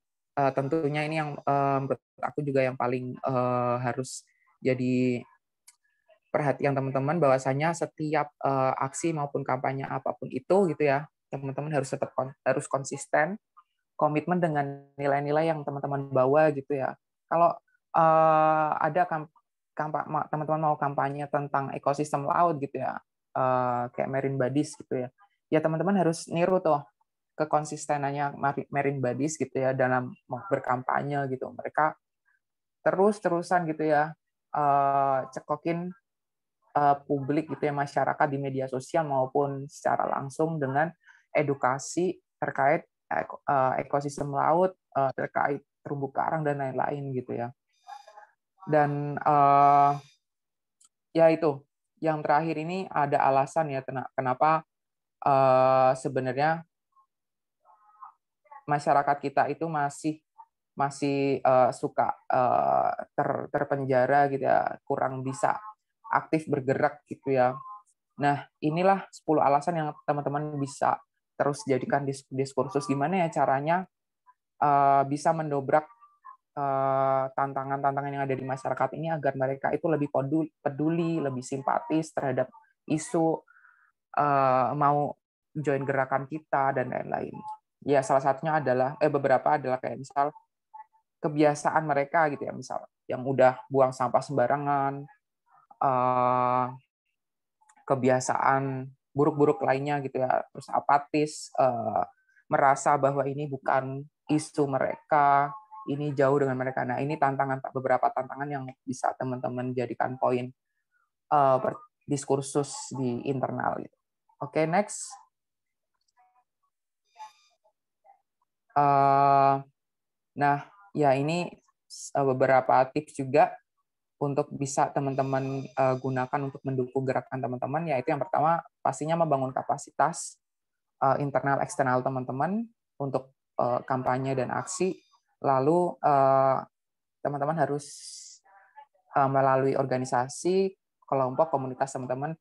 Tentunya ini yang menurut aku juga yang paling harus jadi perhatian teman-teman, bahwasanya setiap aksi maupun kampanye apapun itu gitu ya, teman-teman harus konsisten, komitmen dengan nilai-nilai yang teman-teman bawa gitu ya. Kalau ada teman-teman mau kampanye tentang ekosistem laut gitu ya, kayak Marine Buddies gitu ya, ya teman-teman harus niru tuh kekonsistenannya Marine Buddies gitu ya dalam berkampanye gitu. Mereka terus-terusan gitu ya cekokin publik gitu ya, masyarakat di media sosial maupun secara langsung dengan edukasi terkait ekosistem laut, terkait terumbu karang dan lain-lain gitu ya. Dan ya itu yang terakhir ini ada alasan ya kenapa sebenarnya masyarakat kita itu masih suka terpenjara gitu ya, kurang bisa aktif bergerak gitu ya. Nah, inilah 10 alasan yang teman-teman bisa terus jadikan diskursus gimana ya caranya bisa mendobrak tantangan-tantangan yang ada di masyarakat ini agar mereka itu lebih peduli, lebih simpatis terhadap isu, mau join gerakan kita dan lain-lain. Ya, salah satunya adalah beberapa adalah kayak misal kebiasaan mereka gitu ya, misal yang udah buang sampah sembarangan, kebiasaan buruk-buruk lainnya gitu ya, terus apatis, merasa bahwa ini bukan isu mereka, ini jauh dengan mereka. Nah, ini beberapa tantangan yang bisa teman-teman jadikan poin diskursus di internal. Gitu. Oke, next. Nah, ya ini beberapa tips juga untuk bisa teman-teman gunakan untuk mendukung gerakan teman-teman, yaitu yang pertama pastinya membangun kapasitas internal eksternal teman-teman untuk kampanye dan aksi. Lalu teman-teman harus melalui organisasi, kelompok, komunitas teman-teman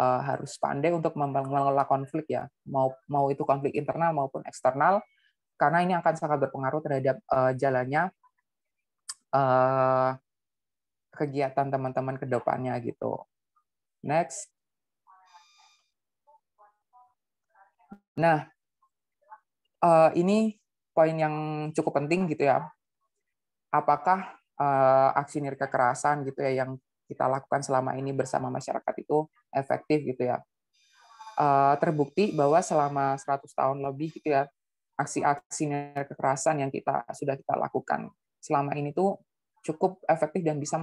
harus pandai untuk mengelola konflik ya, mau itu konflik internal maupun eksternal, karena ini akan sangat berpengaruh terhadap jalannya kegiatan teman-teman ke depannya gitu. Next. Nah, ini poin yang cukup penting gitu ya. Apakah aksi nir kekerasan gitu ya yang kita lakukan selama ini bersama masyarakat itu efektif gitu ya? Terbukti bahwa selama 100 tahun lebih gitu ya, aksi-aksi nir kekerasan yang sudah kita lakukan selama ini tuh cukup efektif dan bisa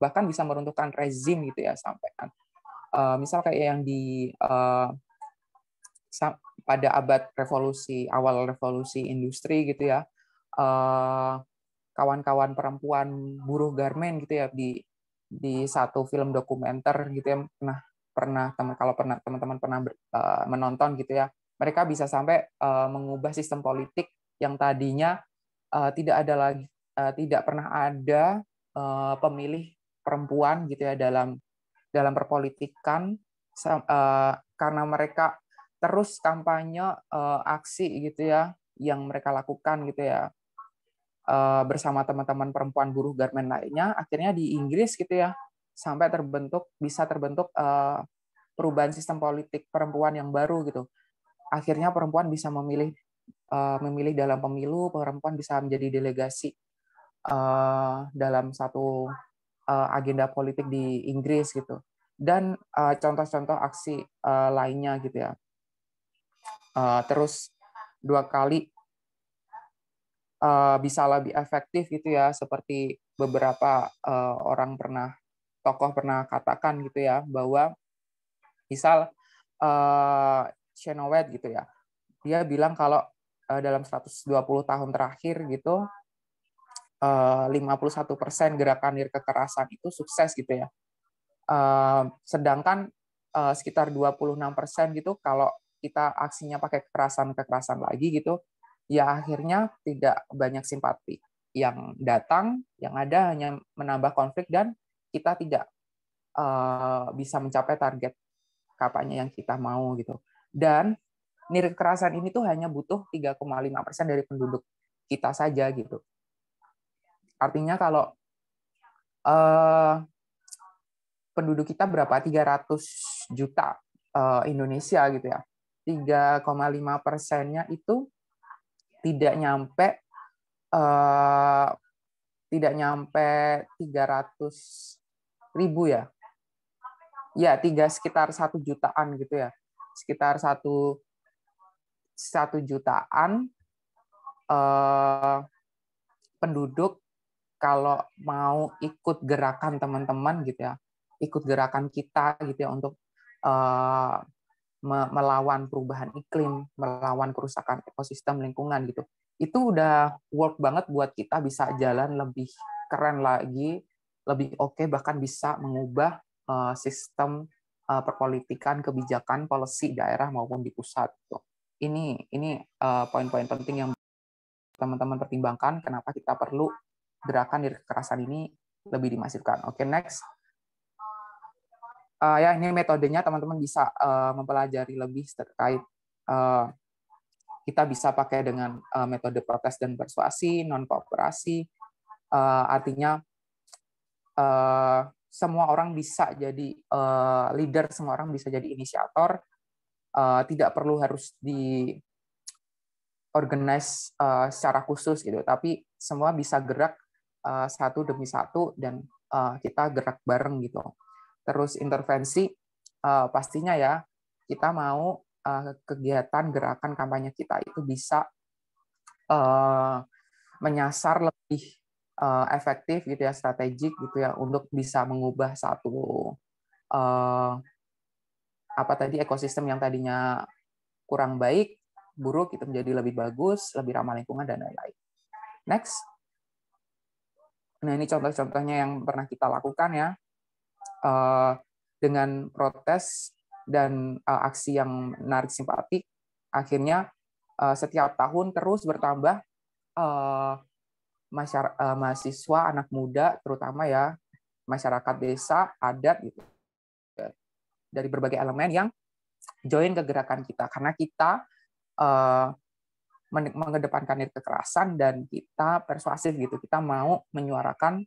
bahkan bisa meruntuhkan rezim gitu ya, sampai kan misal kayak yang pada abad awal revolusi industri gitu ya, kawan-kawan perempuan buruh garmen gitu ya, di satu film dokumenter gitu ya, kalau teman-teman pernah menonton gitu ya, mereka bisa sampai mengubah sistem politik yang tadinya tidak pernah ada pemilih perempuan gitu ya dalam perpolitikan, karena mereka terus kampanye aksi gitu ya yang mereka lakukan gitu ya bersama teman-teman perempuan buruh garmen lainnya. Akhirnya di Inggris gitu ya sampai bisa terbentuk perubahan sistem politik perempuan yang baru gitu. Akhirnya perempuan bisa memilih dalam pemilu, perempuan bisa menjadi delegasi dalam satu agenda politik di Inggris gitu. Dan contoh-contoh aksi lainnya gitu ya. Terus 2 kali bisa lebih efektif gitu ya, seperti beberapa tokoh pernah katakan gitu ya, bahwa misal Chenoweth gitu ya, dia bilang kalau dalam 120 tahun terakhir gitu 51% gerakan nir kekerasan itu sukses gitu ya, sedangkan sekitar 26% gitu kalau kita aksinya pakai kekerasan lagi gitu, ya akhirnya tidak banyak simpati yang datang, yang ada hanya menambah konflik dan kita tidak bisa mencapai target kampanye yang kita mau gitu. Dan nir kekerasan ini tuh hanya butuh 3,5% dari penduduk kita saja gitu. Artinya kalau penduduk kita berapa? 300 juta Indonesia gitu ya. 3,5%-nya itu tidak nyampe 300.000 ya. Ya, sekitar 1 jutaan gitu ya. Sekitar 1 jutaan penduduk kalau mau ikut gerakan teman-teman gitu ya, ikut gerakan kita gitu ya untuk melawan perubahan iklim, melawan kerusakan ekosistem lingkungan gitu. Itu udah work banget buat kita bisa jalan lebih keren lagi, lebih oke, bahkan bisa mengubah sistem perpolitikan, kebijakan, policy daerah maupun di pusat. Gitu. Ini poin-poin penting yang teman-teman pertimbangkan kenapa kita perlu gerakan nir kekerasan ini lebih dimasifkan. Oke, next. Ya ini metodenya, teman-teman bisa mempelajari lebih terkait kita bisa pakai dengan metode protes dan persuasi, non kooperasi, artinya semua orang bisa jadi leader, semua orang bisa jadi inisiator, tidak perlu harus di organize secara khusus gitu, tapi semua bisa gerak satu demi satu dan kita gerak bareng gitu. Terus intervensi pastinya ya kita mau kegiatan gerakan kampanye kita itu bisa menyasar lebih efektif gitu ya, strategik gitu ya, untuk bisa mengubah satu ekosistem yang tadinya kurang baik buruk itu menjadi lebih bagus, lebih ramah lingkungan, dan lain-lain. Next. Nah, ini contoh-contohnya yang pernah kita lakukan ya. Dengan protes dan aksi yang menarik simpatik, akhirnya setiap tahun terus bertambah mahasiswa, anak muda, terutama ya masyarakat desa, adat gitu, dari berbagai elemen yang join ke gerakan kita, karena kita mengedepankan kekerasan dan kita persuasif gitu, kita mau menyuarakan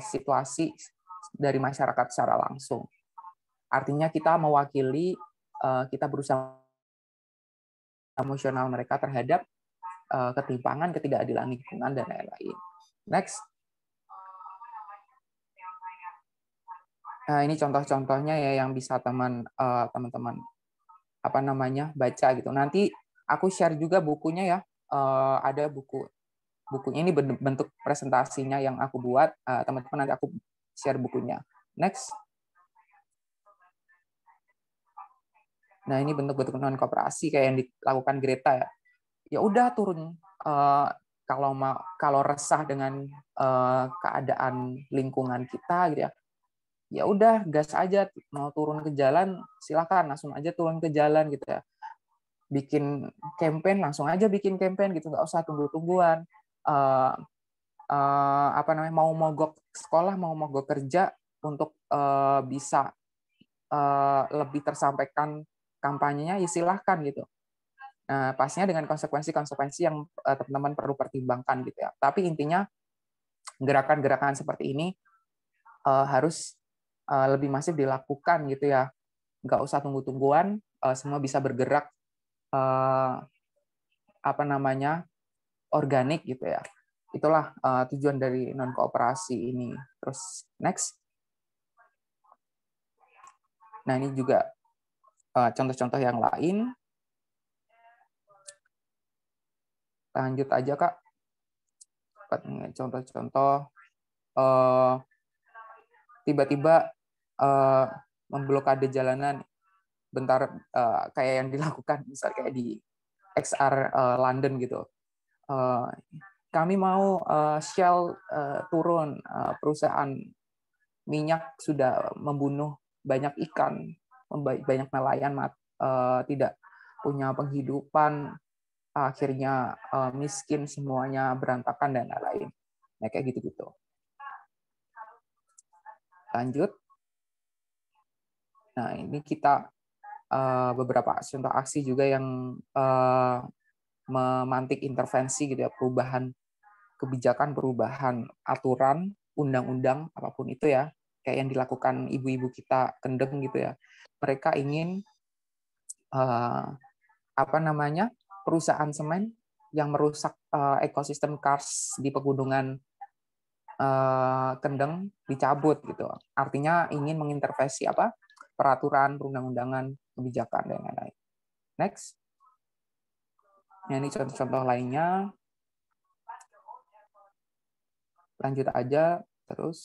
situasi dari masyarakat secara langsung. Artinya kita mewakili, kita berusaha emosional mereka terhadap ketimpangan, ketidakadilan lingkungan, dan lain-lain. Next. Nah, ini contoh-contohnya ya yang bisa teman-teman baca gitu. Nanti aku share juga bukunya ya. Ada bukunya ini bentuk presentasinya yang aku buat. Teman-teman nanti aku share bukunya. Next. Nah, ini bentuk-bentuk non kooperasi kayak yang dilakukan Greta ya. Ya udah turun, kalau resah dengan keadaan lingkungan kita gitu ya. Ya udah gas aja, mau turun ke jalan silakan, langsung aja turun ke jalan gitu ya. Bikin campaign, langsung aja bikin campaign gitu, nggak usah tunggu-tungguan. Mau mogok sekolah, mau mogok kerja untuk bisa lebih tersampaikan kampanyenya, ya silahkan gitu. Nah, pastinya dengan konsekuensi-konsekuensi yang teman-teman perlu pertimbangkan gitu ya. Tapi intinya gerakan-gerakan seperti ini harus lebih masif dilakukan gitu ya. Nggak usah tunggu-tungguan, semua bisa bergerak organik gitu ya. Itulah tujuan dari non kooperasi ini. Terus next. Nah, ini juga contoh-contoh yang lain. Lanjut aja, Kak. Contoh-contoh tiba-tiba memblokade jalanan bentar, kayak yang dilakukan misalnya kayak di XR London gitu. Kami mau Shell turun, perusahaan minyak sudah membunuh banyak ikan, banyak nelayan tidak punya penghidupan, akhirnya miskin semuanya, berantakan dan lain-lain. Nah, kayak gitu-gitu. Lanjut. Nah, ini kita beberapa contoh aksi juga yang memantik intervensi gitu ya, perubahan kebijakan, perubahan aturan, undang-undang apapun itu ya, kayak yang dilakukan ibu-ibu kita Kendeng gitu ya. Mereka ingin perusahaan semen yang merusak ekosistem kars di pegunungan Kendeng dicabut gitu. Artinya ingin mengintervensi peraturan, perundang-undangan, kebijakan dan lain-lain. Next. Nah, ini contoh-contoh lainnya. Lanjut aja terus.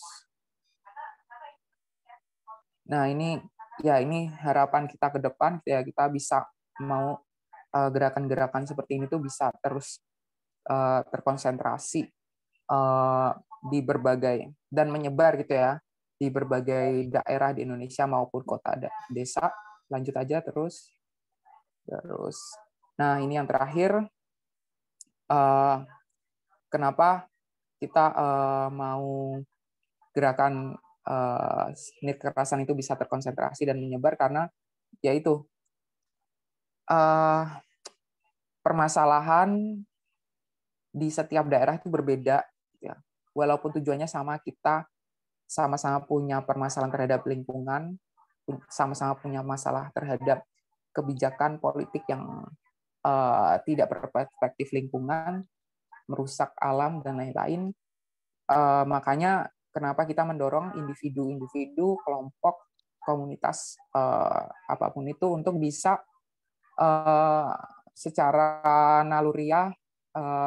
Nah, ini harapan kita ke depan ya, kita bisa mau gerakan-gerakan seperti ini tuh bisa terus terkonsentrasi di berbagai dan menyebar gitu ya di berbagai daerah di Indonesia maupun kota desa. Lanjut aja terus. Nah, ini yang terakhir, kenapa kita mau gerakan kekerasan itu bisa terkonsentrasi dan menyebar, karena yaitu permasalahan di setiap daerah itu berbeda ya. Walaupun tujuannya sama, kita sama-sama punya permasalahan terhadap lingkungan, sama-sama punya masalah terhadap kebijakan politik yang tidak berperspektif lingkungan, merusak alam dan lain-lain. Makanya kenapa kita mendorong individu-individu, kelompok, komunitas apapun itu untuk bisa secara naluriah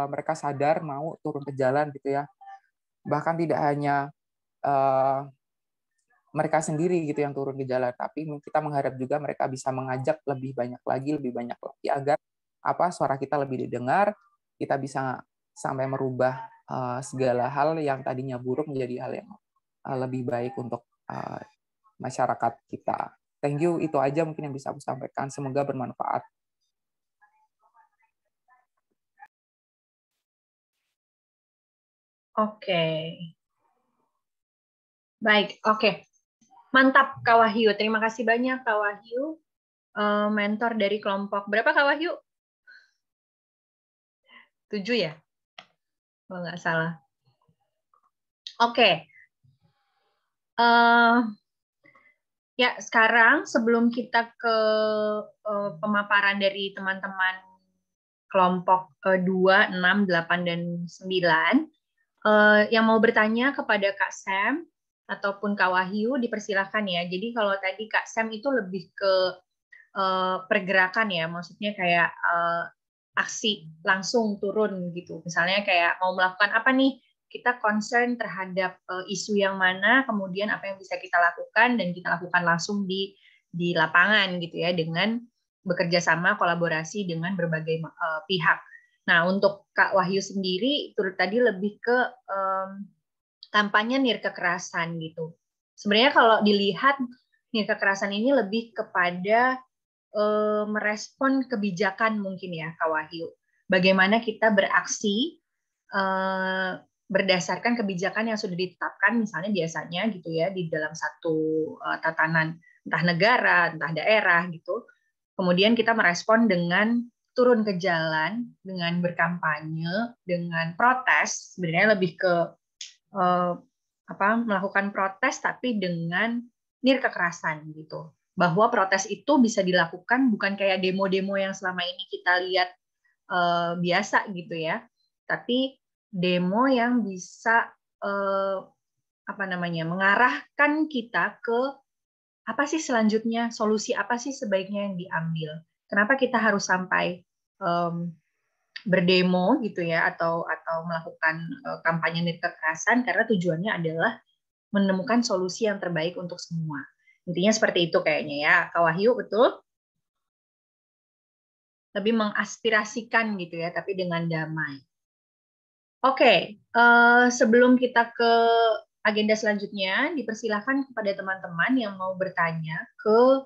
mereka sadar mau turun ke jalan gitu ya. Bahkan tidak hanya mereka sendiri gitu yang turun ke jalan, tapi kita mengharap juga mereka bisa mengajak lebih banyak lagi agar suara kita lebih didengar, kita bisa sampai merubah segala hal yang tadinya buruk menjadi hal yang lebih baik untuk masyarakat kita. Thank you, itu aja mungkin yang bisa aku sampaikan. Semoga bermanfaat. Oke. Baik, oke. Mantap Kak Wahyu. Terima kasih banyak Kak Wahyu. Mentor dari kelompok. Berapa Kak Wahyu? 7 ya? Kalau nggak salah. Oke. Ya, sekarang sebelum kita ke pemaparan dari teman-teman kelompok 2, 6, 8, dan 9, yang mau bertanya kepada Kak Sam ataupun Kak Wahyu, dipersilahkan ya. Jadi kalau tadi Kak Sam itu lebih ke pergerakan ya, maksudnya kayak aksi langsung turun gitu. Misalnya kayak mau melakukan apa nih, kita concern terhadap isu yang mana, kemudian apa yang bisa kita lakukan, dan kita lakukan langsung di lapangan gitu ya, dengan bekerja sama kolaborasi dengan berbagai pihak. Nah, untuk Kak Wahyu sendiri, itu tadi lebih ke kampanye nirkekerasan gitu. Sebenarnya kalau dilihat, nirkekerasan ini lebih kepada merespon kebijakan mungkin ya, Kak Wahyu. Bagaimana kita beraksi berdasarkan kebijakan yang sudah ditetapkan, misalnya biasanya gitu ya, di dalam satu tatanan entah negara, entah daerah gitu. Kemudian kita merespon dengan turun ke jalan, dengan berkampanye, dengan protes, sebenarnya lebih ke melakukan protes tapi dengan nirkekerasan gitu. Bahwa protes itu bisa dilakukan bukan kayak demo-demo yang selama ini kita lihat biasa gitu ya, tapi demo yang bisa mengarahkan kita ke apa sih selanjutnya, solusi apa sih sebaiknya yang diambil. Kenapa kita harus sampai berdemo gitu ya, atau melakukan kampanye nirkekerasan, karena tujuannya adalah menemukan solusi yang terbaik untuk semua. Intinya seperti itu kayaknya ya, Kak Wahyu, betul? Lebih mengaspirasikan gitu ya, tapi dengan damai. Oke, sebelum kita ke agenda selanjutnya, dipersilakan kepada teman-teman yang mau bertanya ke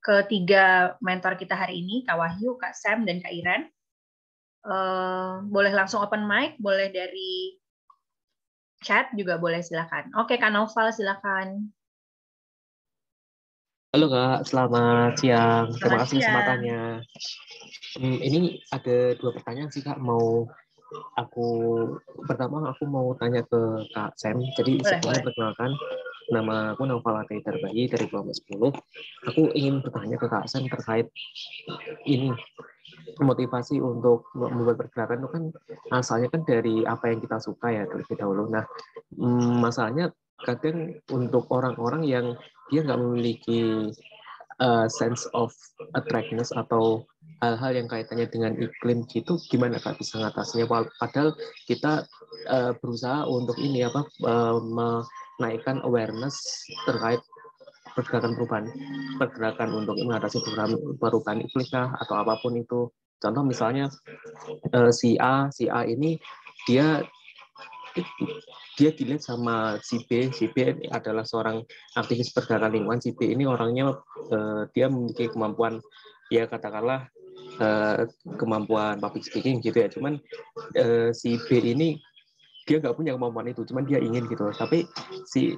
ketiga mentor kita hari ini, Kak Wahyu, Kak Sam, dan Kak Iren. Boleh langsung open mic, boleh dari chat juga boleh, silakan. Oke, Kak Noval, silakan. Halo Kak, selamat siang. Terima kasih siang. kesempatannya. Ini ada 2 pertanyaan sih Kak. Pertama aku mau tanya ke Kak Sam. Jadi sebelumnya perkenalkan, nama aku Noval Ataidar Bayi dari kelompok 10. Aku ingin bertanya ke Kak Sam terkait ini, motivasi untuk membuat pergerakan itu kan asalnya kan dari apa yang kita suka ya terlebih dahulu. Nah, masalahnya kadang untuk orang-orang yang dia nggak memiliki sense of attractiveness atau hal-hal yang kaitannya dengan iklim gitu, gimana Kak bisa mengatasinya? Padahal kita berusaha untuk ini menaikkan awareness terkait pergerakan untuk mengatasi perubahan iklim atau apapun itu. Contoh misalnya si A ini dia dilihat sama si B adalah seorang aktivis pergerakan lingkungan. Si B ini orangnya dia memiliki kemampuan, ya katakanlah kemampuan public speaking gitu ya. Cuman si B ini dia nggak punya kemampuan itu, cuman dia ingin gitu. Tapi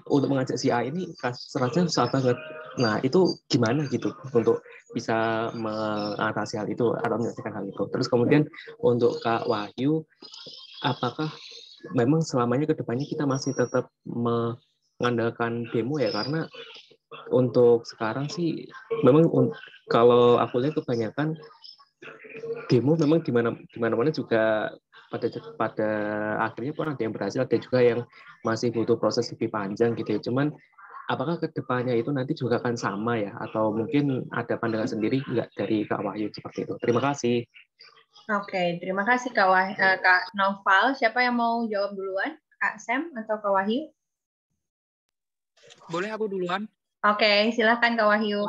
untuk mengajak si A ini rasanya susah banget. Nah itu gimana gitu untuk bisa mengatasi hal itu atau menyelesaikan hal itu. Terus kemudian untuk Kak Wahyu, apakah memang selamanya ke depannya kita masih tetap mengandalkan demo ya? Karena untuk sekarang sih memang kalau aku lihat kebanyakan demo memang di mana-mana juga pada akhirnya pun ada yang berhasil, ada juga yang masih butuh proses lebih panjang gitu ya. Cuman apakah ke depannya itu nanti juga akan sama ya? Atau mungkin ada pandangan sendiri nggak dari Kak Wahyu seperti itu? Terima kasih. Oke, terima kasih Kak Noval. Siapa yang mau jawab duluan? Kak Sam atau Kak Wahyu? Boleh aku duluan? Oke, silakan Kak Wahyu.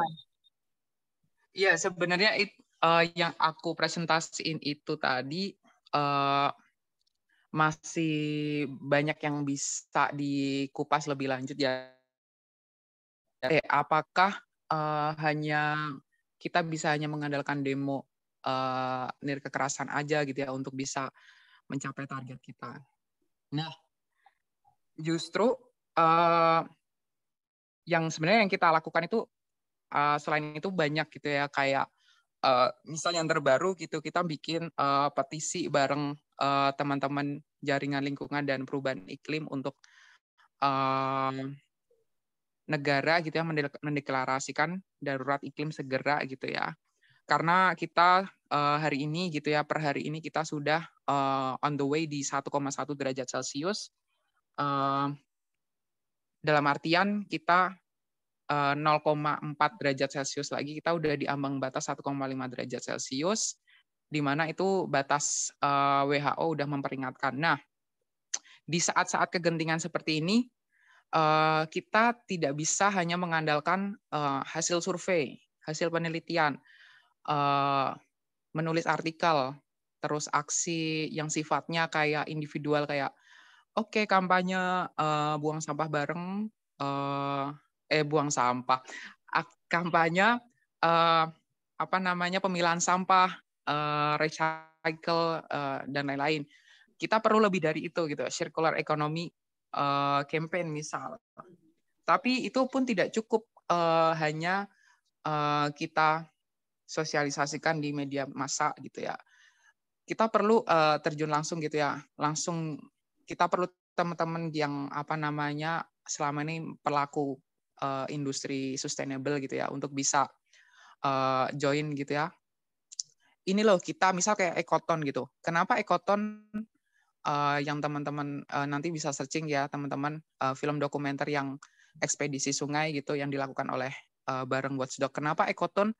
Iya, sebenarnya yang aku presentasiin itu tadi masih banyak yang bisa dikupas lebih lanjut ya. Apakah hanya kita bisa hanya mengandalkan demo nirkekerasan aja gitu ya untuk bisa mencapai target kita. Nah, justru yang sebenarnya yang kita lakukan itu selain itu banyak gitu ya, kayak misalnya yang terbaru gitu, kita bikin petisi bareng teman-teman jaringan lingkungan dan perubahan iklim untuk negara gitu ya mendeklarasikan darurat iklim segera gitu ya. Karena kita hari ini gitu ya, per hari ini kita sudah on the way di 1,1 derajat Celcius. Dalam artian kita 0,4 derajat Celcius lagi, kita udah di ambang batas 1,5 derajat Celcius, di mana itu batas WHO udah memperingatkan. Nah, di saat-saat kegentingan seperti ini, kita tidak bisa hanya mengandalkan hasil survei, hasil penelitian, menulis artikel, terus aksi yang sifatnya kayak individual, kayak oke, kampanye buang sampah bareng, buang sampah, kampanye pemilahan sampah, recycle dan lain-lain. Kita perlu lebih dari itu gitu, circular economy campaign misal. Tapi itu pun tidak cukup hanya kita sosialisasikan di media massa gitu ya. Kita perlu terjun langsung gitu ya. Langsung kita perlu teman-teman yang selama ini pelaku industri sustainable gitu ya untuk bisa join gitu ya. Ini loh kita misal kayak ekoton gitu. Kenapa ekoton yang teman-teman nanti bisa searching ya teman-teman film dokumenter yang ekspedisi sungai gitu yang dilakukan oleh bareng Watchdog. Kenapa ekoton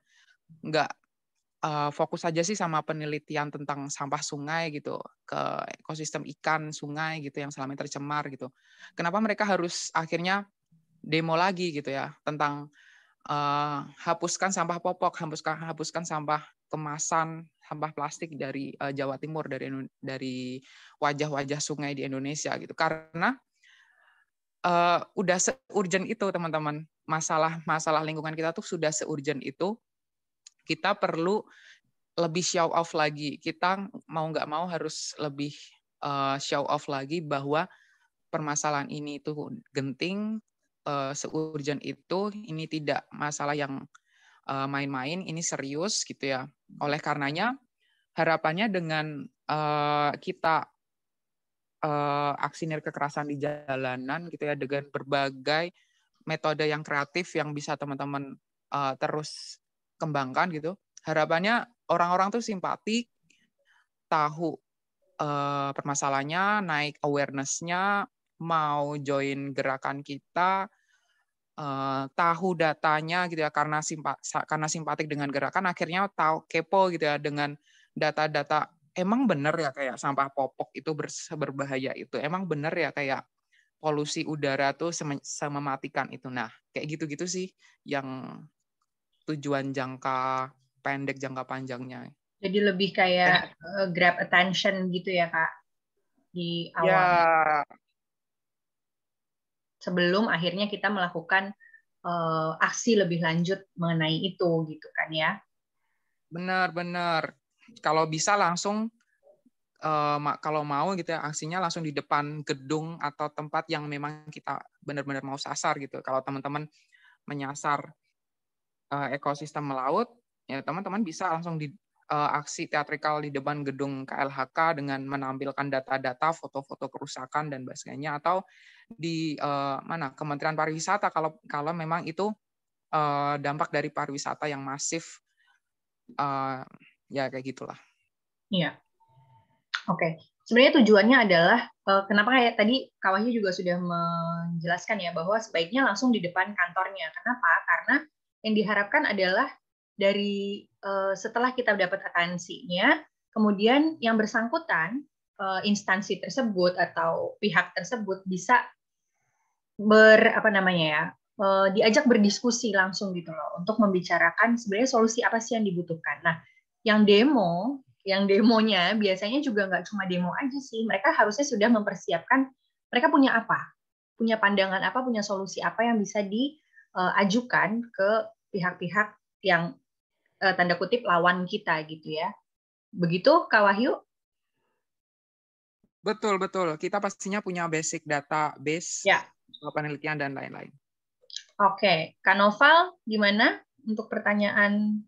nggak fokus aja sih sama penelitian tentang sampah sungai gitu ke ekosistem ikan sungai gitu yang selama ini tercemar gitu. Kenapa mereka harus akhirnya demo lagi gitu ya tentang hapuskan sampah popok, hapuskan sampah kemasan, sampah plastik dari Jawa Timur, dari wajah-wajah sungai di Indonesia gitu. Karena udah se-urgent itu teman-teman, masalah lingkungan kita tuh sudah se-urgent itu. Kita perlu lebih show off lagi. Kita mau nggak mau harus lebih show off lagi bahwa permasalahan ini itu genting, se-urgent itu, ini tidak masalah yang main-main, ini serius gitu ya. Oleh karenanya, harapannya dengan kita aksi nirkekerasan di jalanan gitu ya, dengan berbagai metode yang kreatif yang bisa teman-teman terus kembangkan gitu. Harapannya orang-orang tuh simpatik, tahu permasalahannya, naik awareness-nya, mau join gerakan kita, tahu datanya gitu ya, karena simpatik dengan gerakan, akhirnya tahu kepo gitu ya dengan data-data. Emang benar ya kayak sampah popok itu berbahaya itu? Emang benar ya kayak polusi udara tuh semematikan itu? Nah, kayak gitu-gitu sih yang tujuan jangka pendek, jangka panjangnya. Jadi lebih kayak grab attention gitu ya, Kak, di awal. Ya. Sebelum akhirnya kita melakukan aksi lebih lanjut mengenai itu, gitu kan ya? Benar. Kalau bisa langsung, kalau mau gitu ya, aksinya langsung di depan gedung atau tempat yang memang kita benar-benar mau sasar gitu. Kalau teman-teman menyasar ekosistem laut, ya teman-teman bisa langsung di aksi teatrikal di depan gedung KLHK dengan menampilkan data-data, foto-foto kerusakan dan sebagainya, atau di Kementerian Pariwisata kalau memang itu dampak dari pariwisata yang masif, ya kayak gitulah. Iya. Oke. Sebenarnya tujuannya adalah kenapa kayak tadi Kak Wahyu juga sudah menjelaskan ya bahwa sebaiknya langsung di depan kantornya. Kenapa? Karena yang diharapkan adalah dari setelah kita dapat atensinya, kemudian yang bersangkutan instansi tersebut atau pihak tersebut bisa diajak berdiskusi langsung gitu loh untuk membicarakan sebenarnya solusi apa sih yang dibutuhkan. Nah, yang demonya biasanya juga nggak cuma demo aja sih. Mereka harusnya sudah mempersiapkan mereka punya apa, punya pandangan apa, punya solusi apa yang bisa diajukan ke pihak-pihak yang tanda kutip lawan kita gitu ya. Begitu Kak Wahyu? Betul. Kita pastinya punya basic database, Ya. penelitian dan lain-lain. Oke, Kak Noval gimana untuk pertanyaan?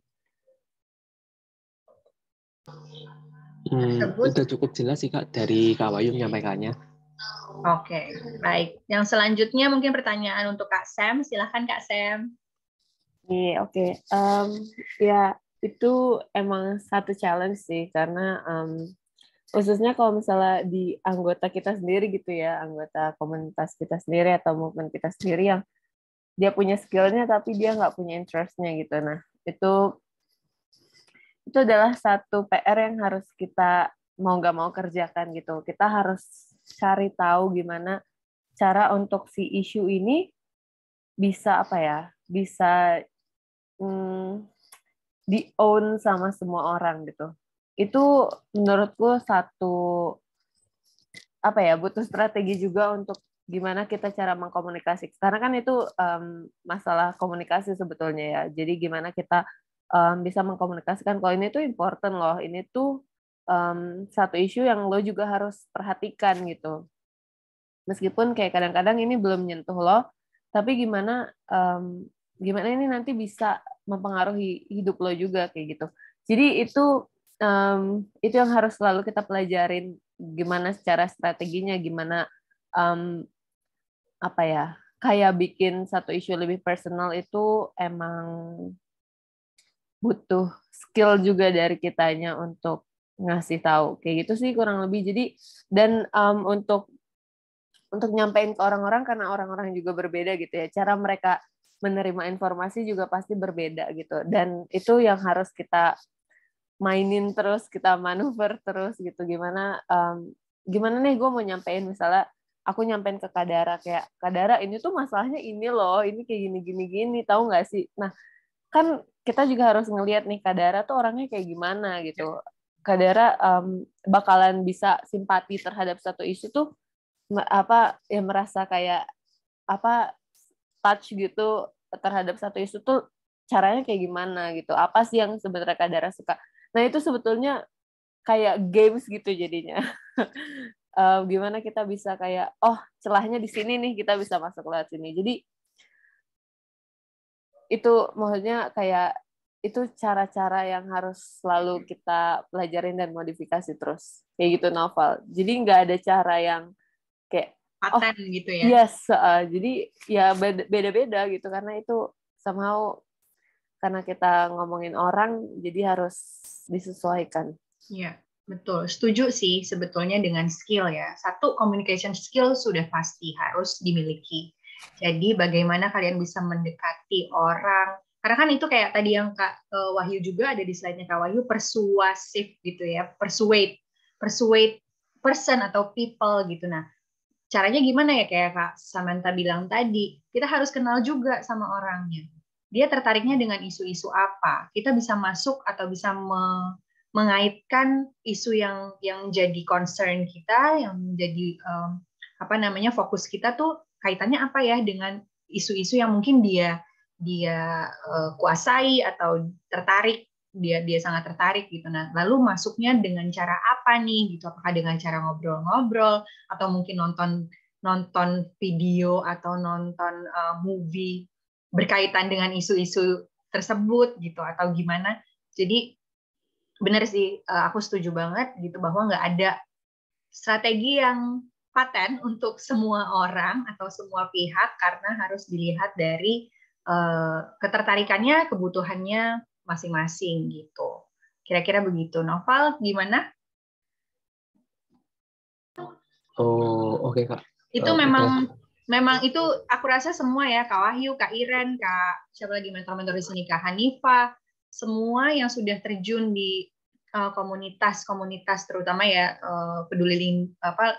Udah cukup jelas sih Kak dari Kak Wahyu menyampaikannya. Oke, baik. Yang selanjutnya mungkin pertanyaan untuk Kak Sam. Silahkan Kak Sam. Oke. Ya, itu emang satu challenge sih, karena khususnya kalau misalnya di anggota kita sendiri gitu ya, anggota komunitas kita sendiri atau movement kita sendiri yang dia punya skill-nya tapi dia nggak punya interest-nya gitu. Nah, itu adalah satu PR yang harus kita mau nggak mau kerjakan gitu. Kita harus cari tahu gimana cara untuk si isu ini bisa bisa di-own sama semua orang gitu. Itu menurutku butuh strategi juga untuk gimana kita cara mengkomunikasi. Karena kan itu masalah komunikasi sebetulnya ya. Jadi gimana kita bisa mengkomunikasikan kalau ini tuh important loh, ini tuh satu isu yang lo juga harus perhatikan gitu. Meskipun kayak kadang-kadang ini belum nyentuh lo, tapi gimana ini nanti bisa mempengaruhi hidup lo juga kayak gitu. Jadi itu yang harus selalu kita pelajarin, gimana secara strateginya, gimana kayak bikin satu isu lebih personal itu emang butuh skill juga dari kitanya untuk ngasih tahu kayak gitu sih kurang lebih. Jadi dan untuk nyampein ke orang-orang, karena orang-orang juga berbeda gitu ya, cara mereka menerima informasi juga pasti berbeda gitu, dan itu yang harus kita mainin terus, kita manuver terus gitu. Gimana nih gue mau nyampein, misalnya aku nyampein ke Kak Dara, kayak Kak Dara ini tuh masalahnya ini loh, ini kayak gini tahu nggak sih. Nah kan kita juga harus ngelihat nih Kak Dara tuh orangnya kayak gimana gitu. Kak Dara bakalan bisa simpati terhadap satu isu tuh merasa kayak touch gitu terhadap satu isu tuh caranya kayak gimana gitu, apa sih yang sebenarnya Kak Dara suka. Nah itu sebetulnya kayak games gitu jadinya. Gimana kita bisa kayak celahnya di sini nih, kita bisa masuk lewat sini. Jadi itu maksudnya kayak itu cara-cara yang harus selalu kita pelajarin dan modifikasi terus kayak gitu Novel. Jadi nggak ada cara yang kayak paten gitu ya. Yes, jadi ya beda-beda gitu, karena itu somehow karena kita ngomongin orang jadi harus disesuaikan. Iya, betul. Setuju sih sebetulnya dengan skill ya. Satu, communication skill sudah pasti harus dimiliki. Jadi bagaimana kalian bisa mendekati orang. Karena kan itu kayak tadi yang Kak Wahyu juga ada di slide-nya Kak Wahyu, persuasif gitu ya. Persuade person atau people gitu. Nah, caranya gimana ya, kayak Kak Samantha bilang tadi, kita harus kenal juga sama orangnya. Dia tertariknya dengan isu-isu apa. Kita bisa masuk atau bisa mengaitkan isu yang jadi concern kita, yang menjadi fokus kita tuh kaitannya apa ya dengan isu-isu yang mungkin dia kuasai atau tertarik, dia sangat tertarik gitu. Nah, lalu masuknya dengan cara apa nih gitu? Apakah dengan cara ngobrol-ngobrol atau mungkin nonton video atau nonton movie berkaitan dengan isu-isu tersebut gitu, atau gimana? Jadi benar sih, aku setuju banget gitu bahwa nggak ada strategi yang paten untuk semua orang atau semua pihak, karena harus dilihat dari ketertarikannya, kebutuhannya masing-masing gitu. Kira-kira begitu. Noval, gimana? Oh, oke Kak. Itu memang itu aku rasa semua ya, Kak Wahyu, Kak Iren, Kak siapa lagi mentor-mentor di sini, Kak Hanifa, semua yang sudah terjun di komunitas terutama ya peduli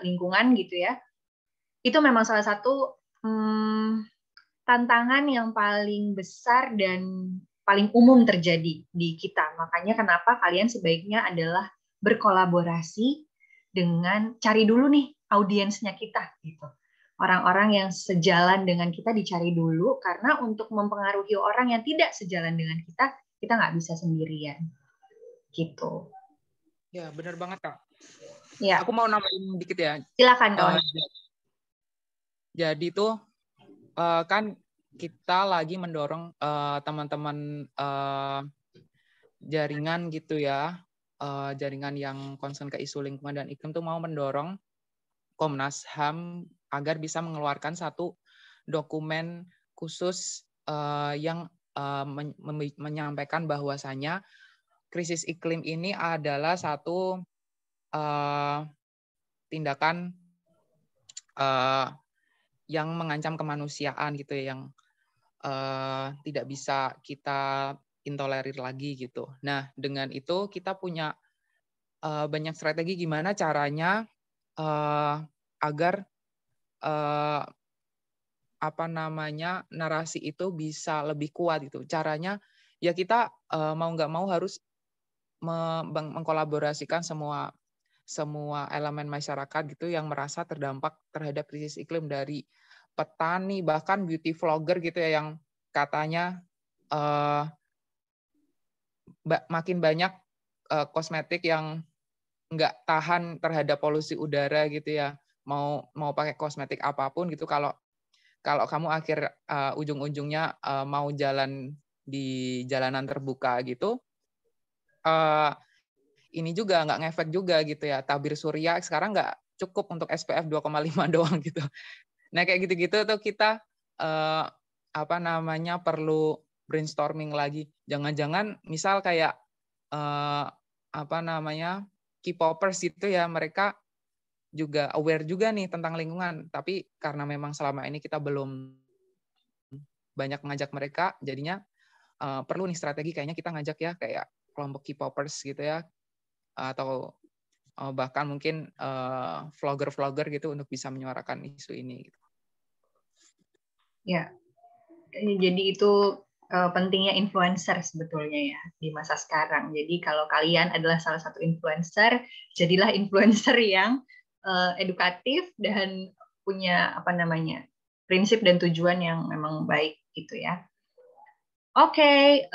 lingkungan gitu ya. Itu memang salah satu tantangan yang paling besar dan paling umum terjadi di kita. Makanya kenapa kalian sebaiknya adalah berkolaborasi dengan cari dulu nih audiensnya kita gitu. Orang-orang yang sejalan dengan kita dicari dulu, karena untuk mempengaruhi orang yang tidak sejalan dengan kita nggak bisa sendirian gitu. Ya, benar banget, Kak. Ya. Aku mau nambahin dikit ya. Silakan, kawan. Jadi tuh kan kita lagi mendorong teman-teman jaringan gitu ya, jaringan yang concern ke isu lingkungan dan iklim tuh mau mendorong Komnas HAM agar bisa mengeluarkan satu dokumen khusus yang menyampaikan bahwasanya krisis iklim ini adalah satu tindakan yang mengancam kemanusiaan gitu ya, yang tidak bisa kita intolerir lagi gitu. Nah, dengan itu kita punya banyak strategi gimana caranya agar narasi itu bisa lebih kuat gitu. Caranya ya kita mau nggak mau harus mengkolaborasikan semua elemen masyarakat gitu yang merasa terdampak terhadap krisis iklim, dari petani bahkan beauty vlogger gitu ya, yang katanya makin banyak kosmetik yang nggak tahan terhadap polusi udara gitu ya. Mau pakai kosmetik apapun gitu, kalau kamu ujung-ujungnya mau jalan di jalanan terbuka gitu, ini juga nggak ngefek juga gitu ya. Tabir surya sekarang nggak cukup untuk SPF 2,5 doang gitu. Nah, kayak gitu-gitu tuh kita perlu brainstorming lagi. Jangan-jangan misal kayak K-popers itu ya, mereka juga aware juga nih tentang lingkungan, tapi karena memang selama ini kita belum banyak ngajak mereka, jadinya perlu nih strategi, kayaknya kita ngajak ya kayak kelompok K-popers gitu ya, atau bahkan mungkin vlogger-vlogger gitu untuk bisa menyuarakan isu ini. Ya, jadi itu pentingnya influencer sebetulnya ya di masa sekarang. Jadi kalau kalian adalah salah satu influencer, jadilah influencer yang edukatif dan punya prinsip dan tujuan yang memang baik gitu ya. Oke,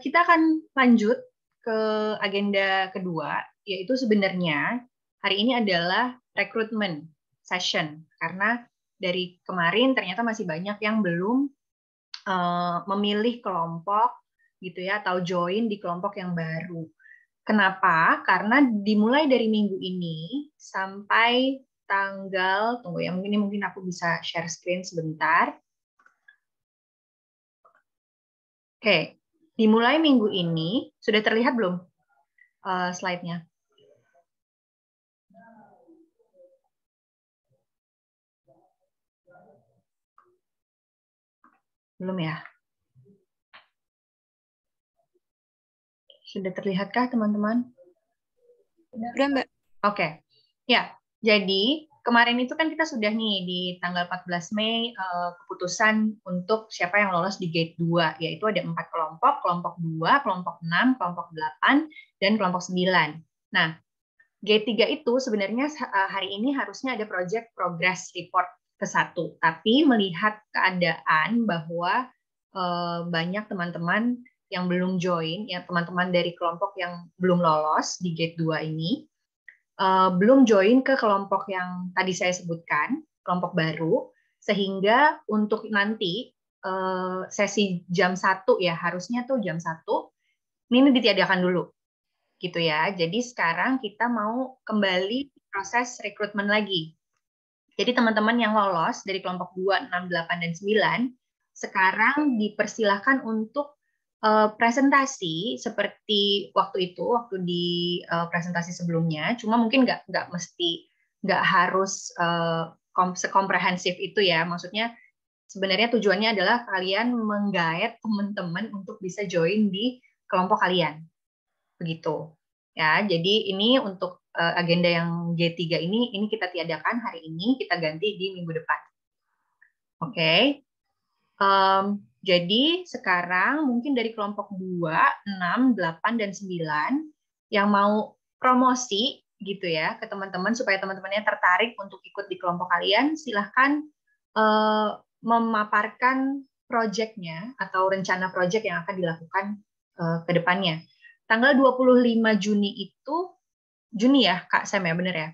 kita akan lanjut ke agenda kedua, yaitu sebenarnya hari ini adalah recruitment session, karena dari kemarin ternyata masih banyak yang belum memilih kelompok gitu ya, atau join di kelompok yang baru. Kenapa? Karena dimulai dari minggu ini sampai tanggal, tunggu ya, mungkin aku bisa share screen sebentar. Oke, dimulai minggu ini, sudah terlihat belum slide-nya? Belum ya? Sudah terlihatkah teman-teman? Sudah, Mbak. Oke. Ya, jadi kemarin itu kan kita sudah nih di tanggal 14 Mei keputusan untuk siapa yang lolos di Gate 2, yaitu ada 4 kelompok, kelompok 2, kelompok 6, kelompok 8, dan kelompok 9. Nah, Gate 3 itu sebenarnya hari ini harusnya ada project progress report ke-1, tapi melihat keadaan bahwa banyak teman-teman yang belum join, ya teman-teman dari kelompok yang belum lolos di Gate 2 ini, belum join ke kelompok yang tadi saya sebutkan, kelompok baru, sehingga untuk nanti sesi jam 1 ya, harusnya tuh jam 1, ini ditiadakan dulu. Gitu ya. Jadi sekarang kita mau kembali proses rekrutmen lagi. Jadi teman-teman yang lolos dari kelompok 2, 6, 8, dan 9, sekarang dipersilahkan untuk presentasi seperti waktu itu, waktu di presentasi sebelumnya, cuma mungkin nggak harus sekomprehensif itu ya. Maksudnya sebenarnya tujuannya adalah kalian menggaet teman-teman untuk bisa join di kelompok kalian. Begitu. Ya, jadi ini untuk agenda yang G3 ini kita tiadakan hari ini, kita ganti di minggu depan. Oke. Jadi sekarang mungkin dari kelompok 2, 6, 8, dan 9 yang mau promosi gitu ya ke teman-teman supaya teman-temannya tertarik untuk ikut di kelompok kalian, silahkan memaparkan proyeknya atau rencana proyek yang akan dilakukan ke depannya. Tanggal 25 Juni itu, Juni ya Kak Sam ya, bener ya?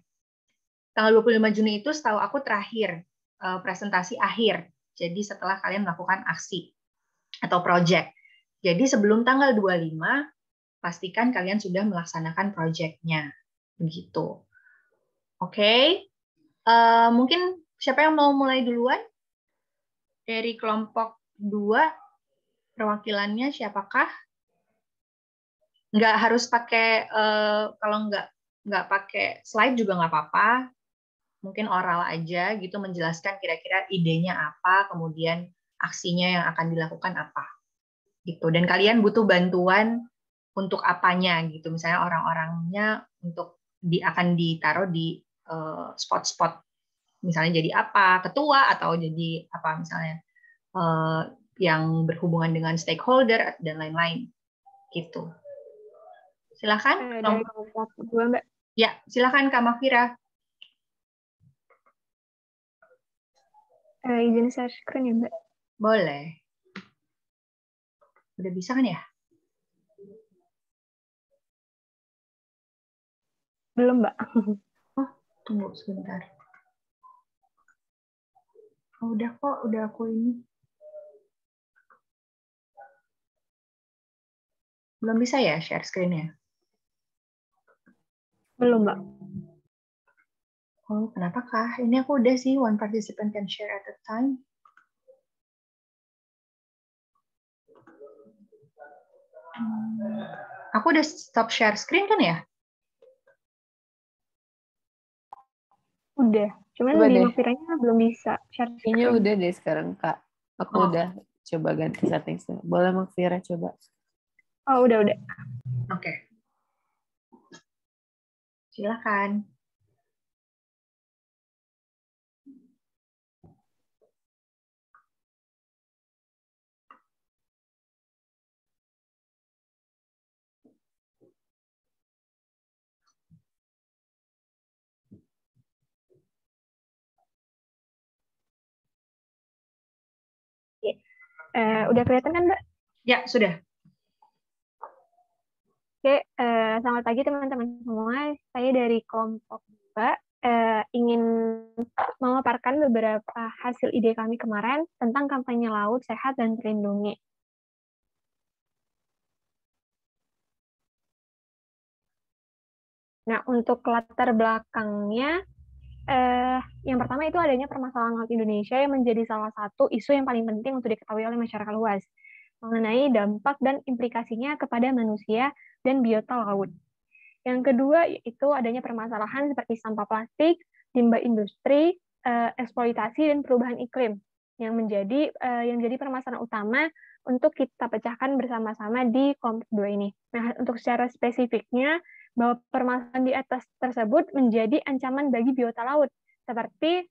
Tanggal 25 Juni itu setahu aku terakhir presentasi akhir. Jadi setelah kalian melakukan aksi atau project. Jadi sebelum tanggal 25, pastikan kalian sudah melaksanakan project-nya. Begitu. Oke. Mungkin siapa yang mau mulai duluan? Dari kelompok 2, perwakilannya siapakah? Nggak harus pakai, kalau nggak pakai slide juga nggak apa-apa. Mungkin oral aja gitu, menjelaskan kira-kira idenya apa, kemudian aksinya yang akan dilakukan apa. Gitu. Dan kalian butuh bantuan untuk apanya gitu. Misalnya orang-orangnya untuk akan ditaruh di spot-spot. Misalnya jadi apa, ketua, atau jadi apa misalnya yang berhubungan dengan stakeholder dan lain-lain. Gitu. Silakan. Dari kelompok 2, Mbak. Ya, silakan Kak Mafira. Izin share screen ya, Mbak. Boleh. Udah bisa kan ya? Belum, Mbak. Oh, tunggu sebentar. Oh, udah kok, udah aku ini. Belum bisa ya share screen-nya? Belum, Mbak. Oh, kenapa kah? Ini aku udah sih, one participant can share at a time. Aku udah stop share screen kan ya? Udah. Cuman Coba di deh. Mafiranya belum bisa share screen. Kayaknya udah deh sekarang, Kak. Aku udah coba ganti setting. Boleh Mafira coba? Oh, udah. Oke. Silakan. Udah kelihatan kan, Mbak? Ya, sudah. Oke, selamat pagi teman-teman semua. Saya dari kelompok 2 ingin memaparkan beberapa hasil ide kami kemarin tentang kampanye laut sehat dan terlindungi. Nah, untuk latar belakangnya, yang pertama itu adanya permasalahan laut Indonesia yang menjadi salah satu isu yang paling penting untuk diketahui oleh masyarakat luas mengenai dampak dan implikasinya kepada manusia dan biota laut. Yang kedua yaitu adanya permasalahan seperti sampah plastik, limbah industri, eksploitasi dan perubahan iklim yang menjadi permasalahan utama untuk kita pecahkan bersama-sama di kelompok 2 ini. Nah, untuk secara spesifiknya bahwa permasalahan di atas tersebut menjadi ancaman bagi biota laut seperti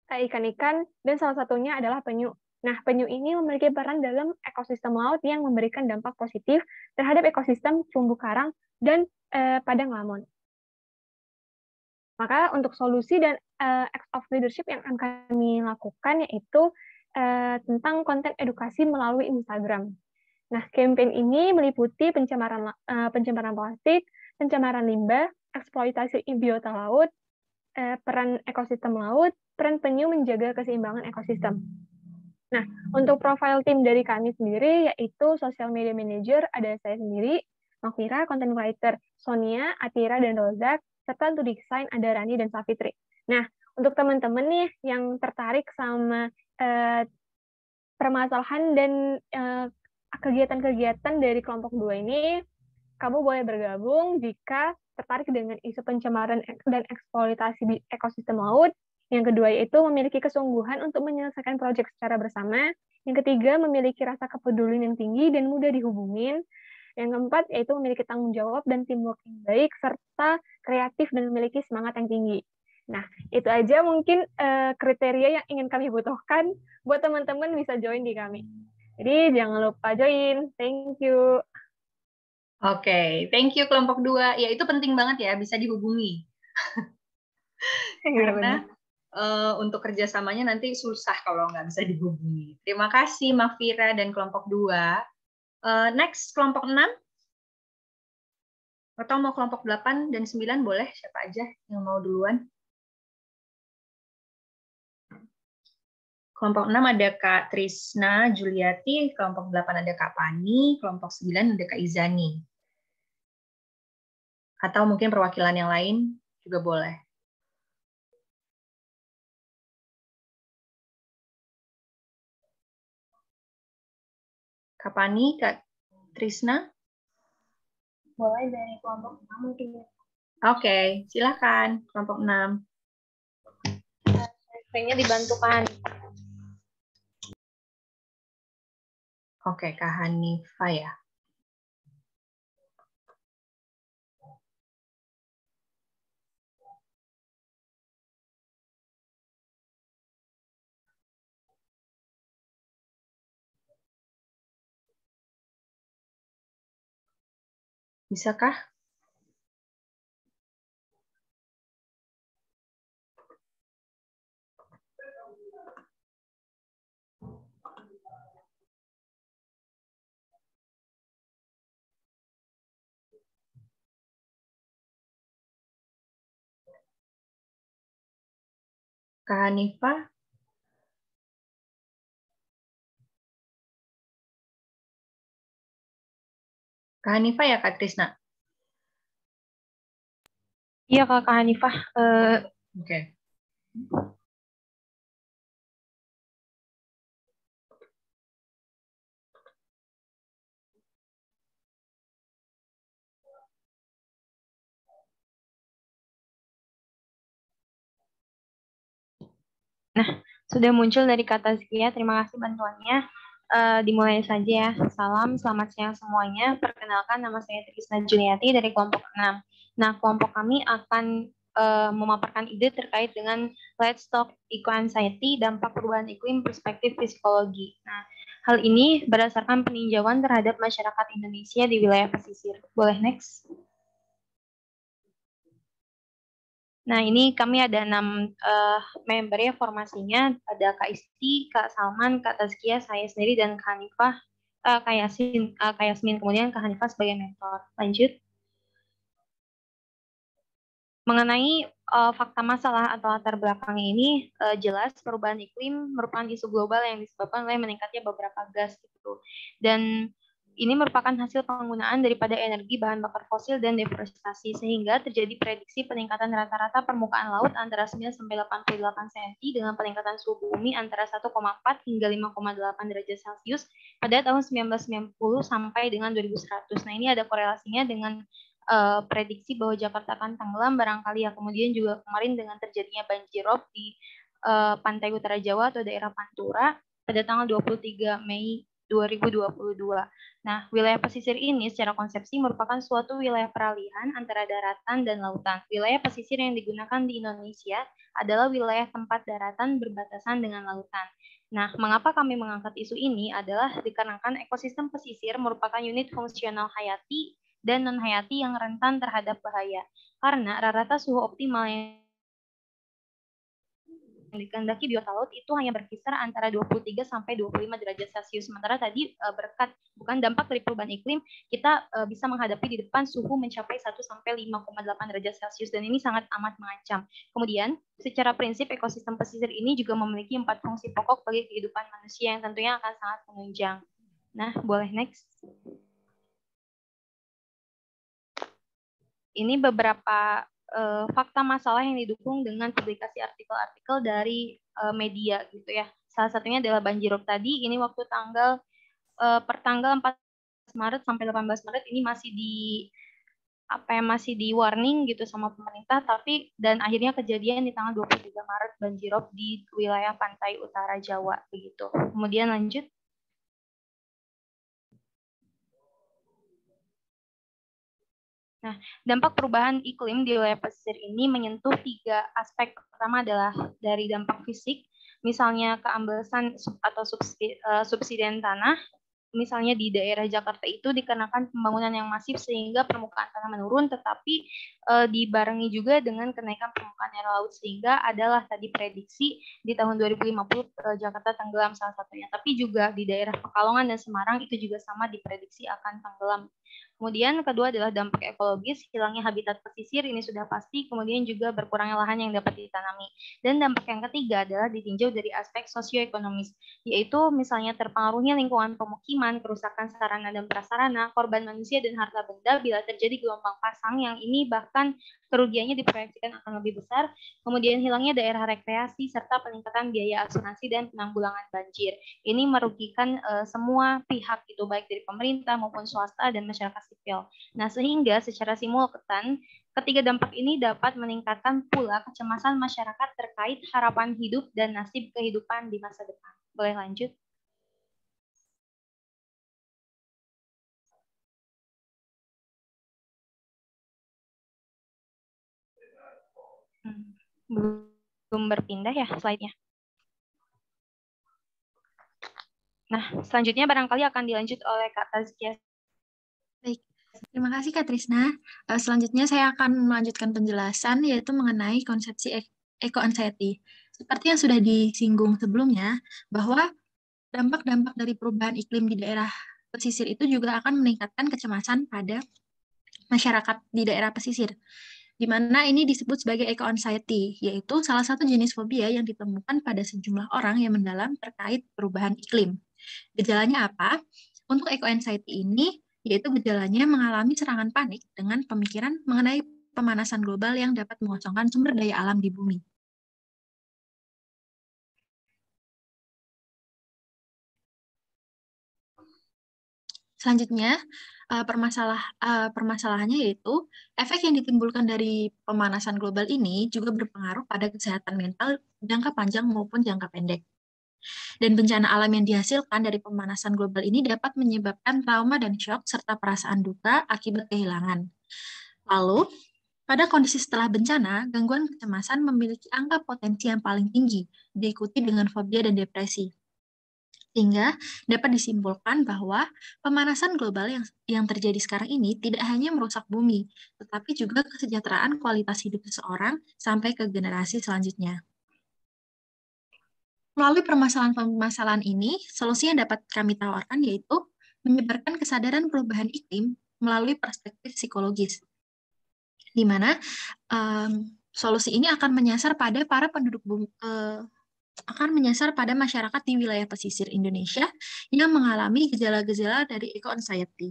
ikan-ikan dan salah satunya adalah penyu. Nah, penyu ini memiliki peran dalam ekosistem laut yang memberikan dampak positif terhadap ekosistem terumbu karang dan padang lamun. Maka untuk solusi dan acts of leadership yang akan kami lakukan yaitu tentang konten edukasi melalui Instagram. Nah, campaign ini meliputi pencemaran plastik, pencemaran limbah, eksploitasi biota laut, peran ekosistem laut, peran penyu menjaga keseimbangan ekosistem. Nah, untuk profile tim dari kami sendiri yaitu social media manager ada saya sendiri, Mafira, content writer Sonia, Atira, dan Rozak, serta untuk desain ada Rani dan Safitri. Nah, untuk teman-teman nih yang tertarik sama permasalahan dan kegiatan-kegiatan dari kelompok 2 ini, kamu boleh bergabung jika tertarik dengan isu pencemaran dan eksploitasi ekosistem laut. Yang kedua yaitu memiliki kesungguhan untuk menyelesaikan proyek secara bersama. Yang ketiga memiliki rasa kepedulian yang tinggi dan mudah dihubungin. Yang keempat yaitu memiliki tanggung jawab dan teamwork yang baik serta kreatif dan memiliki semangat yang tinggi. Nah, itu aja mungkin kriteria yang ingin kami butuhkan buat teman-teman bisa join di kami. Jadi jangan lupa join. Thank you. Oke, thank you kelompok 2. Ya, itu penting banget ya, bisa dihubungi. Karena untuk kerjasamanya nanti susah kalau nggak bisa dihubungi. Terima kasih Mafira dan kelompok 2. Next, kelompok 6. Atau mau kelompok 8 dan 9 boleh, siapa aja yang mau duluan. Kelompok 6 ada Kak Trisna Juliati, kelompok 8 ada Kak Pani, kelompok 9 ada Kak Izani. Atau mungkin perwakilan yang lain juga boleh. Kak Pani, Kak Trisna? Boleh dari kelompok 6 mungkin. Oke, silakan kelompok 6. Kayaknya dibantukan. Oke, Kak Hanifah ya. Bisakah? Kak Hanifah? Kak Hanifah ya, Kak Trisna? Iya, Kak Hanifah. Oke. Nah, sudah muncul dari kata Tazkia. Terima kasih bantuannya. Dimulai saja ya. Salam, selamat siang semuanya. Perkenalkan, nama saya Trisna Juliati dari kelompok 6. Nah, kelompok kami akan memaparkan ide terkait dengan Let's Talk Eco-Anxiety, dampak perubahan iklim, perspektif psikologi. Nah, hal ini berdasarkan peninjauan terhadap masyarakat Indonesia di wilayah pesisir. Boleh next? Nah, ini kami ada 6 member ya formasinya. Ada Kak Isti, Kak Salman, Kak Tazkia, saya sendiri, dan Kak Hanifah, Kak Yasmin, kemudian Kak Hanifah sebagai mentor. Lanjut. Mengenai fakta masalah atau latar belakangnya ini, jelas perubahan iklim merupakan isu global yang disebabkan oleh meningkatnya beberapa gas gitu. Dan ini merupakan hasil penggunaan daripada energi bahan bakar fosil dan deforestasi, sehingga terjadi prediksi peningkatan rata-rata permukaan laut antara 9-88 cm dengan peningkatan suhu bumi antara 1,4 hingga 5,8 derajat Celcius pada tahun 1990 sampai dengan 2100. Nah, ini ada korelasinya dengan prediksi bahwa Jakarta akan tenggelam barangkali ya. Kemudian juga kemarin dengan terjadinya banjirop di pantai utara Jawa atau daerah Pantura pada tanggal 23 Mei 2022. Nah, wilayah pesisir ini secara konsepsi merupakan suatu wilayah peralihan antara daratan dan lautan. Wilayah pesisir yang digunakan di Indonesia adalah wilayah tempat daratan berbatasan dengan lautan. Nah, mengapa kami mengangkat isu ini adalah dikarenakan ekosistem pesisir merupakan unit fungsional hayati dan non-hayati yang rentan terhadap bahaya. Karena rata-rata suhu optimal yang dikehendaki biota laut itu hanya berkisar antara 23 sampai 25 derajat Celcius. Sementara tadi berkat bukan dampak dari perubahan iklim, kita bisa menghadapi di depan suhu mencapai 1 sampai 5,8 derajat Celcius, dan ini sangat amat mengancam. Kemudian, secara prinsip ekosistem pesisir ini juga memiliki 4 fungsi pokok bagi kehidupan manusia yang tentunya akan sangat menunjang. Nah, boleh next. Ini beberapa fakta masalah yang didukung dengan publikasi artikel-artikel dari media gitu ya. Salah satunya adalah banjirop tadi. Ini waktu pertanggal 14 Maret sampai 18 Maret ini masih di warning gitu sama pemerintah, tapi dan akhirnya kejadian di tanggal 23 Maret banjirop di wilayah pantai utara Jawa begitu. Kemudian lanjut. Nah, dampak perubahan iklim di wilayah pesisir ini menyentuh 3 aspek. Pertama adalah dari dampak fisik, misalnya keamblesan atau subsidian tanah, misalnya di daerah Jakarta itu dikenakan pembangunan yang masif sehingga permukaan tanah menurun, tetapi dibarengi juga dengan kenaikan permukaan air laut, sehingga adalah tadi prediksi di tahun 2050 Jakarta tenggelam salah satunya. Tapi juga di daerah Pekalongan dan Semarang itu juga sama diprediksi akan tenggelam. Kemudian kedua adalah dampak ekologis, hilangnya habitat pesisir, ini sudah pasti, kemudian juga berkurangnya lahan yang dapat ditanami. Dan dampak yang ketiga adalah ditinjau dari aspek sosioekonomis, yaitu misalnya terpengaruhnya lingkungan pemukiman, kerusakan sarana dan prasarana, korban manusia dan harta benda bila terjadi gelombang pasang, yang ini bahkan kerugiannya diproyeksikan akan lebih besar, kemudian hilangnya daerah rekreasi, serta peningkatan biaya asuransi dan penanggulangan banjir. Ini merugikan semua pihak, itu baik dari pemerintah maupun swasta dan masyarakat sipil. Nah, sehingga secara simultan, ketiga dampak ini dapat meningkatkan pula kecemasan masyarakat terkait harapan hidup dan nasib kehidupan di masa depan. Boleh lanjut? Belum berpindah ya slide-nya. Nah, selanjutnya barangkali akan dilanjut oleh Kak Tazkia. Baik, terima kasih Kak Trisna. Selanjutnya saya akan melanjutkan penjelasan yaitu mengenai konsepsi eco-anxiety. Seperti yang sudah disinggung sebelumnya, bahwa dampak-dampak dari perubahan iklim di daerah pesisir itu juga akan meningkatkan kecemasan pada masyarakat di daerah pesisir, di mana ini disebut sebagai eco-anxiety, yaitu salah satu jenis fobia yang ditemukan pada sejumlah orang yang mendalam terkait perubahan iklim. Gejalanya apa? Untuk eco-anxiety ini, yaitu gejalanya mengalami serangan panik dengan pemikiran mengenai pemanasan global yang dapat mengosongkan sumber daya alam di bumi. Selanjutnya, permasalahannya yaitu efek yang ditimbulkan dari pemanasan global ini juga berpengaruh pada kesehatan mental jangka panjang maupun jangka pendek. Dan bencana alam yang dihasilkan dari pemanasan global ini dapat menyebabkan trauma dan shock serta perasaan duka akibat kehilangan. Lalu, pada kondisi setelah bencana, gangguan kecemasan memiliki angka potensi yang paling tinggi, diikuti dengan fobia dan depresi. Sehingga dapat disimpulkan bahwa pemanasan global yang terjadi sekarang ini tidak hanya merusak bumi, tetapi juga kesejahteraan kualitas hidup seseorang sampai ke generasi selanjutnya. Melalui permasalahan-permasalahan ini, solusi yang dapat kami tawarkan yaitu menyebarkan kesadaran perubahan iklim melalui perspektif psikologis, di mana solusi ini akan menyasar pada para penduduk bumi, akan menyasar pada masyarakat di wilayah pesisir Indonesia yang mengalami gejala-gejala dari eco-anxiety,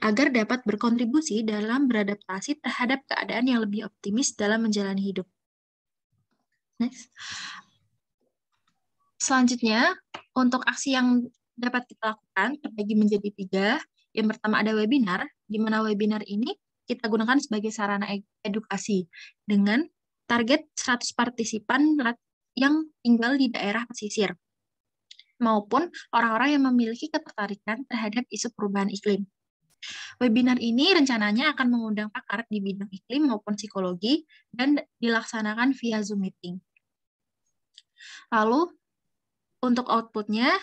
agar dapat berkontribusi dalam beradaptasi terhadap keadaan yang lebih optimis dalam menjalani hidup. Next. Selanjutnya, untuk aksi yang dapat kita lakukan terbagi menjadi 3. Yang pertama ada webinar, di mana webinar ini kita gunakan sebagai sarana edukasi dengan target 100 partisipan yang tinggal di daerah pesisir, maupun orang-orang yang memiliki ketertarikan terhadap isu perubahan iklim. Webinar ini rencananya akan mengundang pakar di bidang iklim maupun psikologi dan dilaksanakan via Zoom meeting. Lalu, untuk outputnya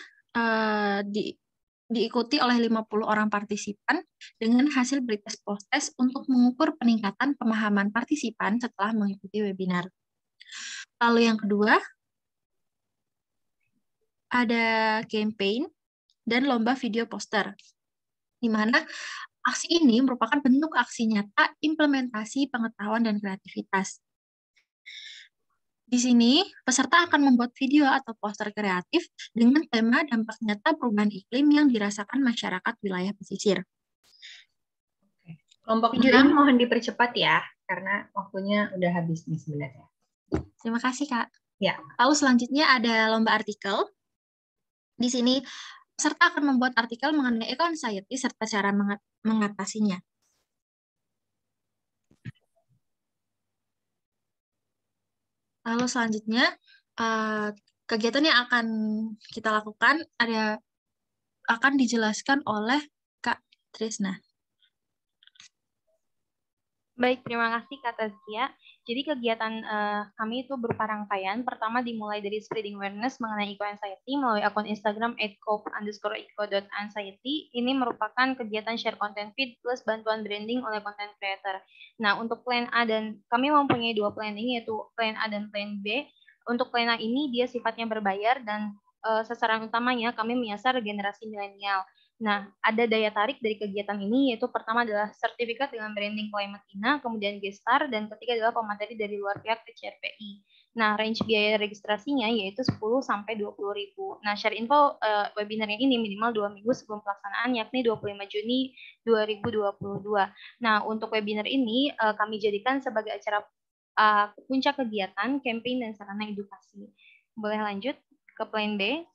diikuti oleh 50 orang partisipan dengan hasil pretest post-test untuk mengukur peningkatan pemahaman partisipan setelah mengikuti webinar. Lalu yang kedua, ada campaign dan lomba video poster, di mana aksi ini merupakan bentuk aksi nyata implementasi pengetahuan dan kreativitas. Di sini, peserta akan membuat video atau poster kreatif dengan tema dampak nyata perubahan iklim yang dirasakan masyarakat wilayah pesisir. Kelompok video ini mohon dipercepat ya, karena waktunya udah habis nih sebenarnya. Terima kasih, Kak. Ya. Lalu selanjutnya ada lomba artikel. Di sini, peserta akan membuat artikel mengenai eco-anxiety serta cara mengatasinya. Lalu selanjutnya, kegiatan yang akan kita lakukan akan dijelaskan oleh Kak Trisna. Baik, terima kasih Kak Tazkia. Jadi kegiatan kami itu berupa rangkaian. Pertama dimulai dari spreading awareness mengenai eco-anxiety melalui akun Instagram @eco_anxiety. Ini merupakan kegiatan share content feed plus bantuan branding oleh content creator. Nah, untuk plan A dan kami mempunyai 2 planning, yaitu plan A dan plan B. Untuk plan A ini dia sifatnya berbayar dan sasaran utamanya kami menyasar generasi milenial. Nah, ada daya tarik dari kegiatan ini, yaitu pertama adalah sertifikat dengan branding Climate INA, kemudian gestar, dan ketiga adalah pemateri dari luar pihak CRPI. Nah, range biaya registrasinya yaitu 10 sampai 20 ribu. Nah, share info webinarnya ini minimal 2 minggu sebelum pelaksanaan, yakni 25 Juni 2022. Nah, untuk webinar ini kami jadikan sebagai acara puncak kegiatan, campaign, dan sarana edukasi. Boleh lanjut ke plan B?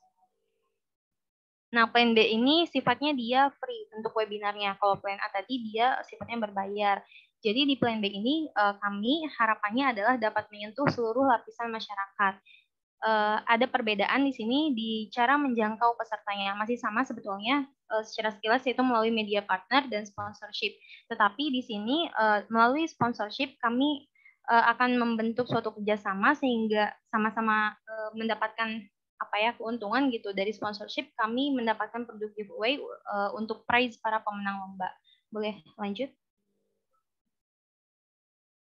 Nah, plan B ini sifatnya dia free untuk webinarnya. Kalau plan A tadi dia sifatnya berbayar. Jadi di plan B ini kami harapannya adalah dapat menyentuh seluruh lapisan masyarakat. Ada perbedaan di sini di cara menjangkau pesertanya. Masih sama sebetulnya secara sekilas, yaitu melalui media partner dan sponsorship. Tetapi di sini melalui sponsorship kami akan membentuk suatu kerjasama sehingga sama-sama mendapatkan keuntungan gitu. Dari sponsorship kami mendapatkan produk giveaway untuk prize para pemenang lomba. Boleh lanjut?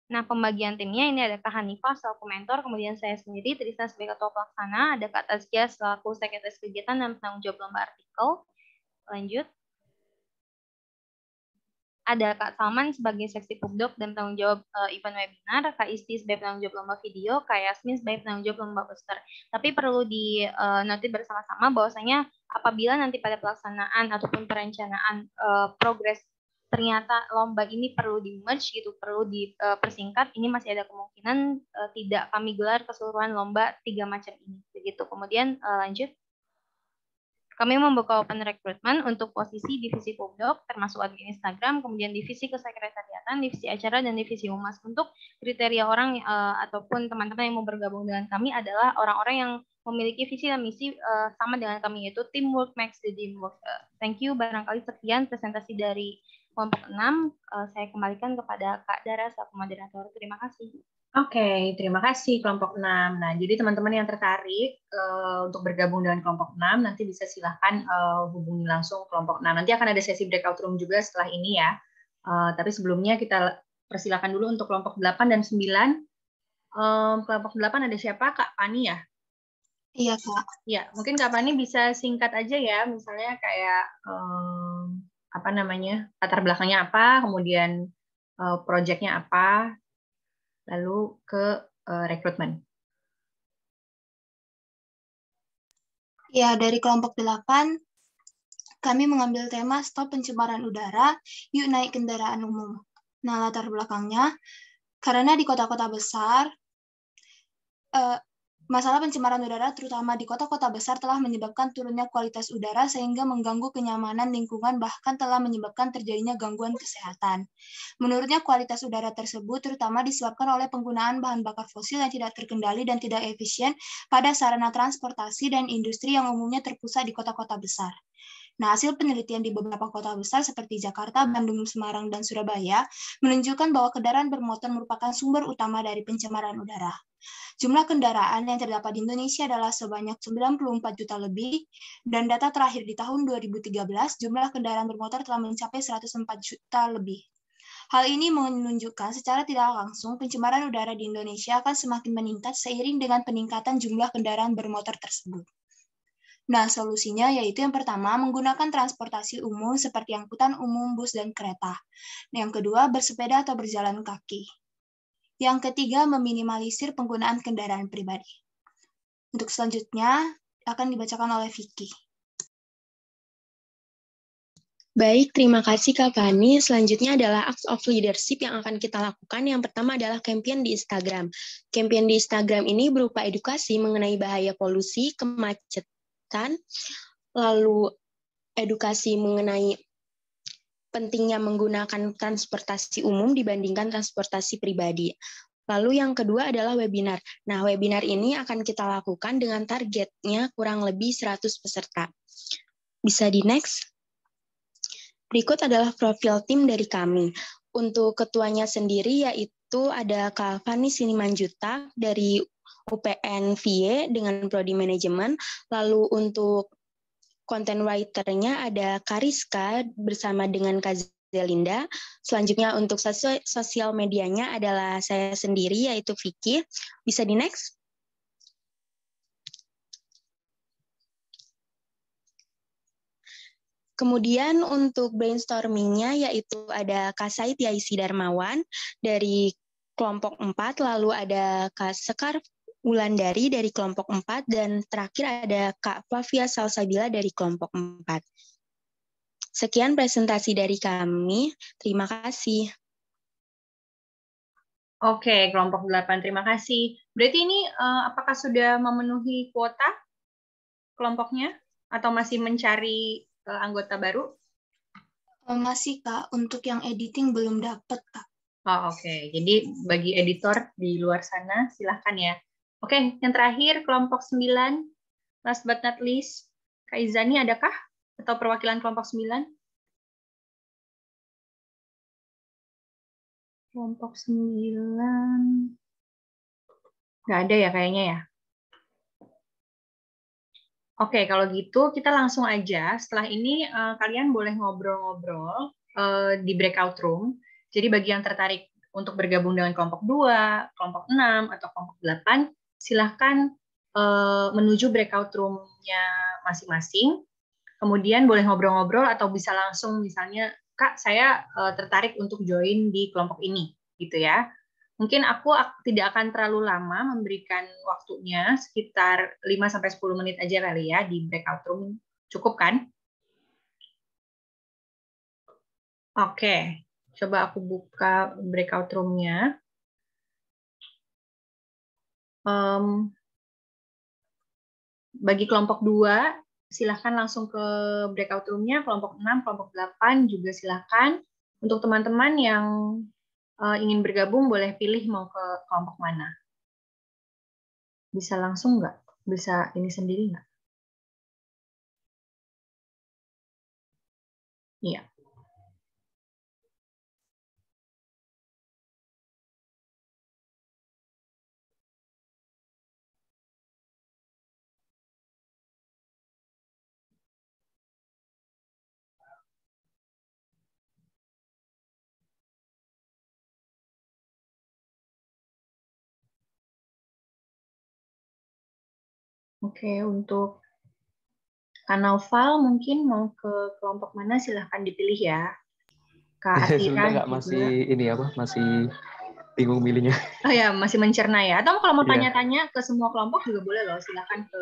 Nah, pembagian timnya ini ada Kak Hanifah selaku mentor, kemudian saya sendiri Trisna sebagai ketua pelaksana, ada Kak Tazkia selaku sekretaris kegiatan dan penanggung jawab lomba artikel. Lanjut. Ada Kak Salman sebagai seksi pubdoc dan penanggung jawab event webinar, Kak Isti sebagai penanggung jawab lomba video, Kak Yasmin sebagai penanggung jawab lomba poster. Tapi perlu di-note bersama-sama bahwasanya apabila nanti pada pelaksanaan ataupun perencanaan progres ternyata lomba ini perlu di-merge gitu, perlu dipersingkat, ini masih ada kemungkinan tidak kami gelar keseluruhan lomba 3 macam ini. Begitu. Kemudian lanjut. Kami membuka open recruitment untuk posisi divisi pubdoc, termasuk admin Instagram, kemudian divisi kesekretariatan, divisi acara, dan divisi humas. Untuk kriteria orang ataupun teman-teman yang mau bergabung dengan kami adalah orang-orang yang memiliki visi dan misi sama dengan kami, yaitu teamwork makes the dream work. Thank you, barangkali sekian presentasi dari kelompok 6. Saya kembalikan kepada Kak Dara selaku moderator. Terima kasih. Oke, terima kasih kelompok 6. Nah, jadi teman-teman yang tertarik untuk bergabung dengan kelompok 6, nanti bisa silahkan hubungi langsung kelompok 6. Nanti akan ada sesi breakout room juga setelah ini ya. Tapi sebelumnya kita persilakan dulu untuk kelompok 8 dan 9. Kelompok 8 ada siapa? Kak Pani ya? Iya, Kak. Ya, mungkin Kak Pani bisa singkat aja ya, misalnya kayak latar belakangnya apa, kemudian proyeknya apa, lalu ke rekrutmen. Ya, dari kelompok 8, kami mengambil tema Stop Pencemaran Udara, Yuk Naik Kendaraan Umum. Nah, latar belakangnya, karena di kota-kota besar, masalah pencemaran udara terutama di kota-kota besar telah menyebabkan turunnya kualitas udara sehingga mengganggu kenyamanan lingkungan, bahkan telah menyebabkan terjadinya gangguan kesehatan. Menurutnya kualitas udara tersebut terutama disebabkan oleh penggunaan bahan bakar fosil yang tidak terkendali dan tidak efisien pada sarana transportasi dan industri yang umumnya terpusat di kota-kota besar. Nah, hasil penelitian di beberapa kota besar seperti Jakarta, Bandung, Semarang, dan Surabaya menunjukkan bahwa kendaraan bermotor merupakan sumber utama dari pencemaran udara. Jumlah kendaraan yang terdapat di Indonesia adalah sebanyak 94 juta lebih, dan data terakhir di tahun 2013, jumlah kendaraan bermotor telah mencapai 104 juta lebih. Hal ini menunjukkan secara tidak langsung pencemaran udara di Indonesia akan semakin meningkat seiring dengan peningkatan jumlah kendaraan bermotor tersebut. Nah, solusinya yaitu yang pertama, menggunakan transportasi umum seperti angkutan umum, bus, dan kereta. Yang kedua, bersepeda atau berjalan kaki. Yang ketiga, meminimalisir penggunaan kendaraan pribadi. Untuk selanjutnya, akan dibacakan oleh Vicky. Baik, terima kasih Kak Fani. Selanjutnya adalah acts of leadership yang akan kita lakukan. Yang pertama adalah campaign di Instagram. Campaign di Instagram ini berupa edukasi mengenai bahaya polusi, kemacetan, lalu edukasi mengenai pentingnya menggunakan transportasi umum dibandingkan transportasi pribadi. Lalu yang kedua adalah webinar. Nah, webinar ini akan kita lakukan dengan targetnya kurang lebih 100 peserta. Bisa di next. Berikut adalah profil tim dari kami. Untuk ketuanya sendiri yaitu ada Kak Fani Sinimanjuta dari UPN VY dengan Prodi Manajemen. Lalu untuk content writer-nya ada Kariska bersama dengan Kak Zelinda. Selanjutnya untuk sosial medianya adalah saya sendiri yaitu Vicky. Bisa di next? Kemudian untuk brainstorming-nya yaitu ada Kak Said Yaisi Darmawan dari kelompok 4, lalu ada Kak Sekar Wulandari dari kelompok 4, dan terakhir ada Kak Flavia Salsabila dari kelompok 4. Sekian presentasi dari kami. Terima kasih. Oke, kelompok 8, terima kasih. Berarti ini apakah sudah memenuhi kuota kelompoknya atau masih mencari anggota baru? Masih, Kak. Untuk yang editing belum dapat, Kak. Oh, oke. Jadi bagi editor di luar sana, silahkan ya. Oke, yang terakhir kelompok 9. Last but not least, Kak Izani adakah? Atau perwakilan kelompok 9? Kelompok 9. Nggak ada ya kayaknya ya? Oke, kalau gitu kita langsung aja. Setelah ini kalian boleh ngobrol-ngobrol di breakout room. Jadi bagi yang tertarik untuk bergabung dengan kelompok 2, kelompok 6, atau kelompok 8, silahkan menuju breakout room-nya masing-masing. Kemudian boleh ngobrol-ngobrol atau bisa langsung misalnya, Kak, saya tertarik untuk join di kelompok ini, gitu ya. Mungkin aku tidak akan terlalu lama memberikan waktunya, sekitar 5-10 menit aja kali ya di breakout room. Cukup kan? Oke, coba aku buka breakout room-nya. Bagi kelompok 2, silahkan langsung ke breakout room-nya. Kelompok 6, kelompok 8 juga silahkan. Untuk teman-teman yang ingin bergabung, boleh pilih mau ke kelompok mana. Bisa langsung nggak? Bisa ini sendiri nggak? Iya. Oke, untuk Kanaufal mungkin mau ke kelompok mana silahkan dipilih ya. Kak Atira Sebentar nggak, juga. masih ini apa? Masih bingung milihnya. Oh ya, masih mencerna ya. Atau kalau mau Iya. tanya-tanya ke semua kelompok juga boleh loh. Silahkan ke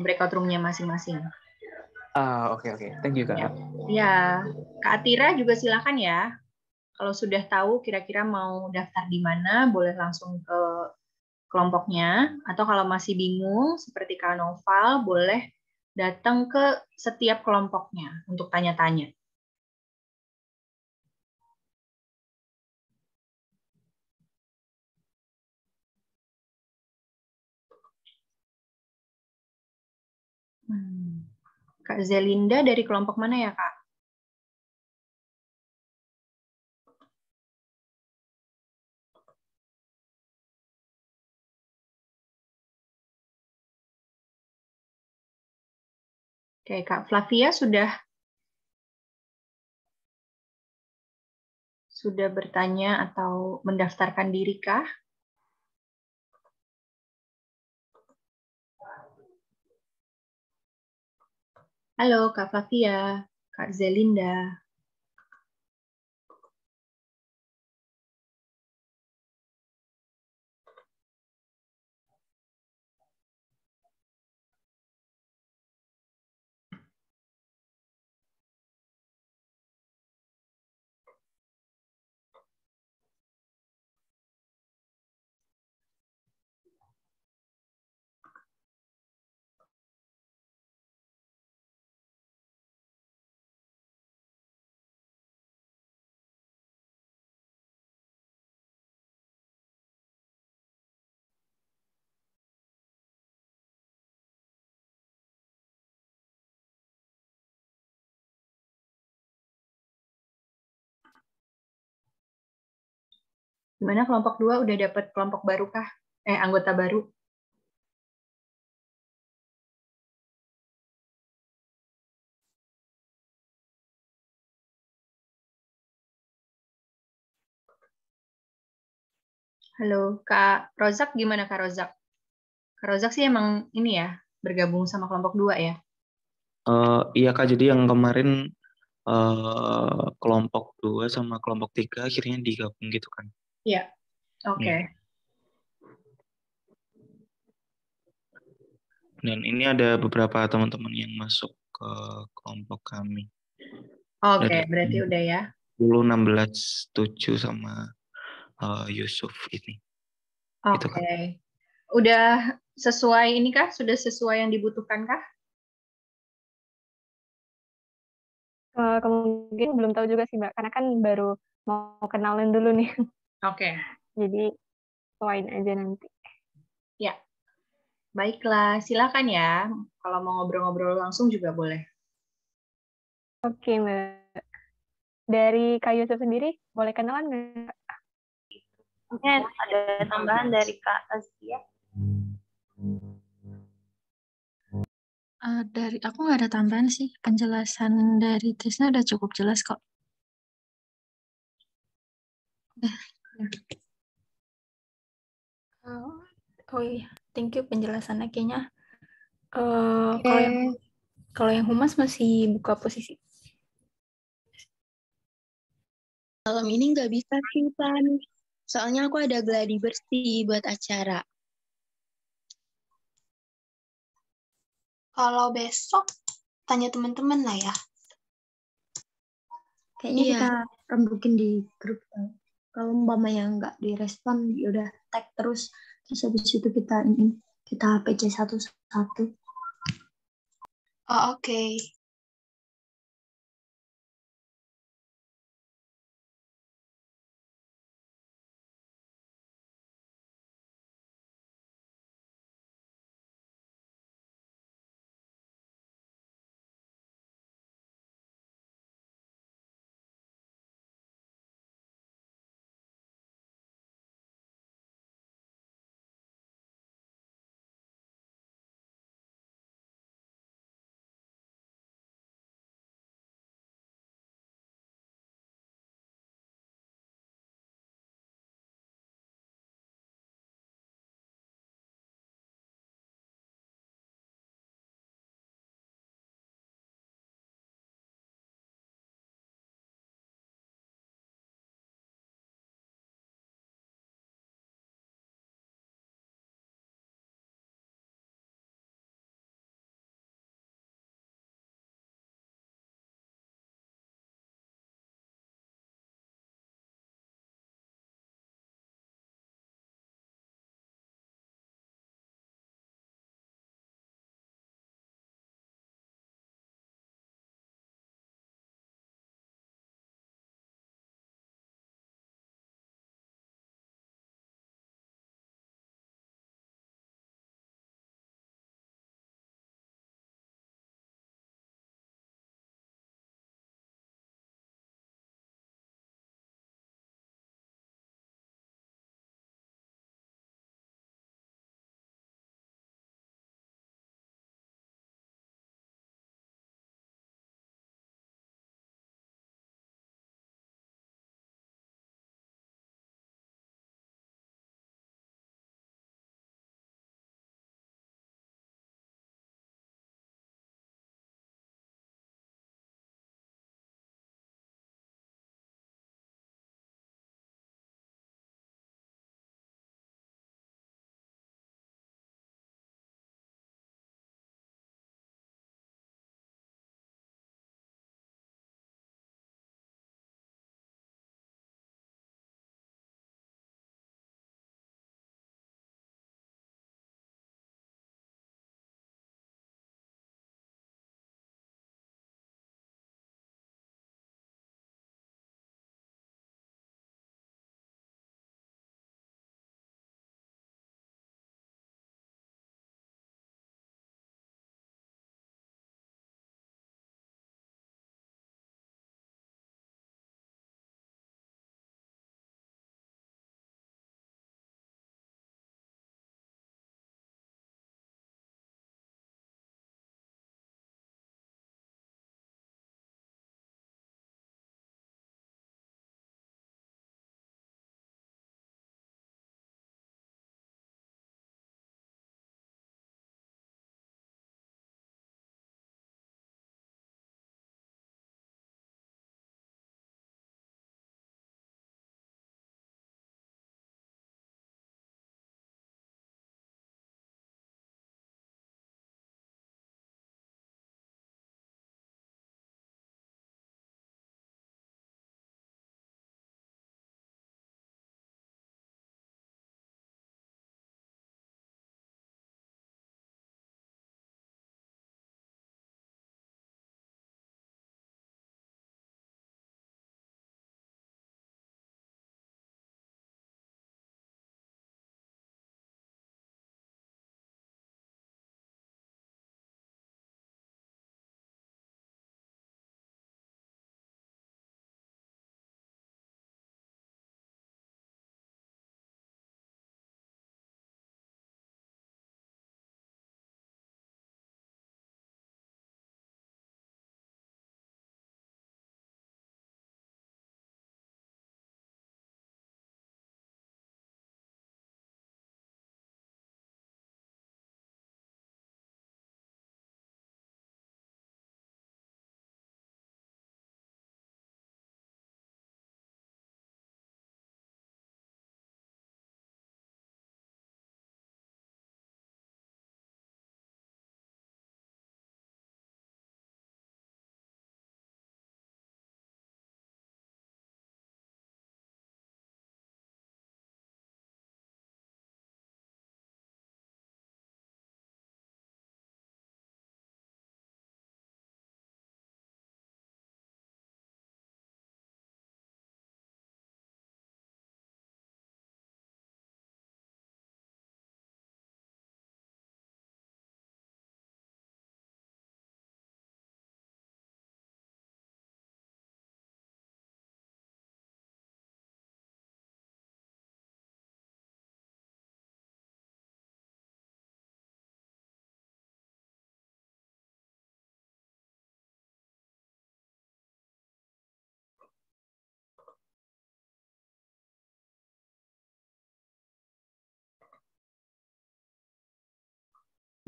breakout room-nya masing-masing. Oke. Thank you, Kak. Ya, Kak Atira juga silahkan ya. Kalau sudah tahu kira-kira mau daftar di mana, boleh langsung ke kelompoknya. Atau kalau masih bingung, seperti Kak Noval, boleh datang ke setiap kelompoknya untuk tanya-tanya. Kak Zelinda dari kelompok mana ya, Kak? Oke, Kak Flavia sudah bertanya atau mendaftarkan diri kah? Halo, Kak Flavia, Kak Zelinda. Gimana kelompok 2 udah dapat kelompok baru kah? Anggota baru? Halo, Kak Rozak gimana Kak Rozak? Kak Rozak sih emang ini ya, bergabung sama kelompok 2 ya? Iya Kak, jadi yang kemarin kelompok 2 sama kelompok 3 akhirnya digabung gitu kan. Iya, oke. Iya. Dan ini ada beberapa teman-teman yang masuk ke kelompok kami. Oke, Dari berarti udah ya. 10, 16, 7 sama Yusuf ini. Gitu Oke. kan. Udah sesuai ini kah? Sudah sesuai yang dibutuhkan kah? Kemungkinan belum tahu juga sih Mbak, karena kan baru mau kenalan dulu nih. Oke. Jadi sesuaiin aja nanti. Ya. Baiklah, silakan ya. Kalau mau ngobrol-ngobrol langsung juga boleh. Oke Mbak. Dari Kak Yusuf sendiri, boleh kenalan nggak? Mungkin ada tambahan dari Kak Azkia. Dari aku nggak ada tambahan sih. Penjelasan dari Trisna udah cukup jelas kok. Oh iya, thank you penjelasannya kayaknya. Oke. Kalau yang humas masih buka posisi. Malam ini nggak bisa sih, Pan. Soalnya aku ada gladi bersih buat acara. Kalau besok tanya teman-teman lah ya. Kayaknya Iya. kita rembukin di grup. Kalau umpamanya nggak direspon, ya udah tag terus habis itu kita PC satu-satu. Oh, oke.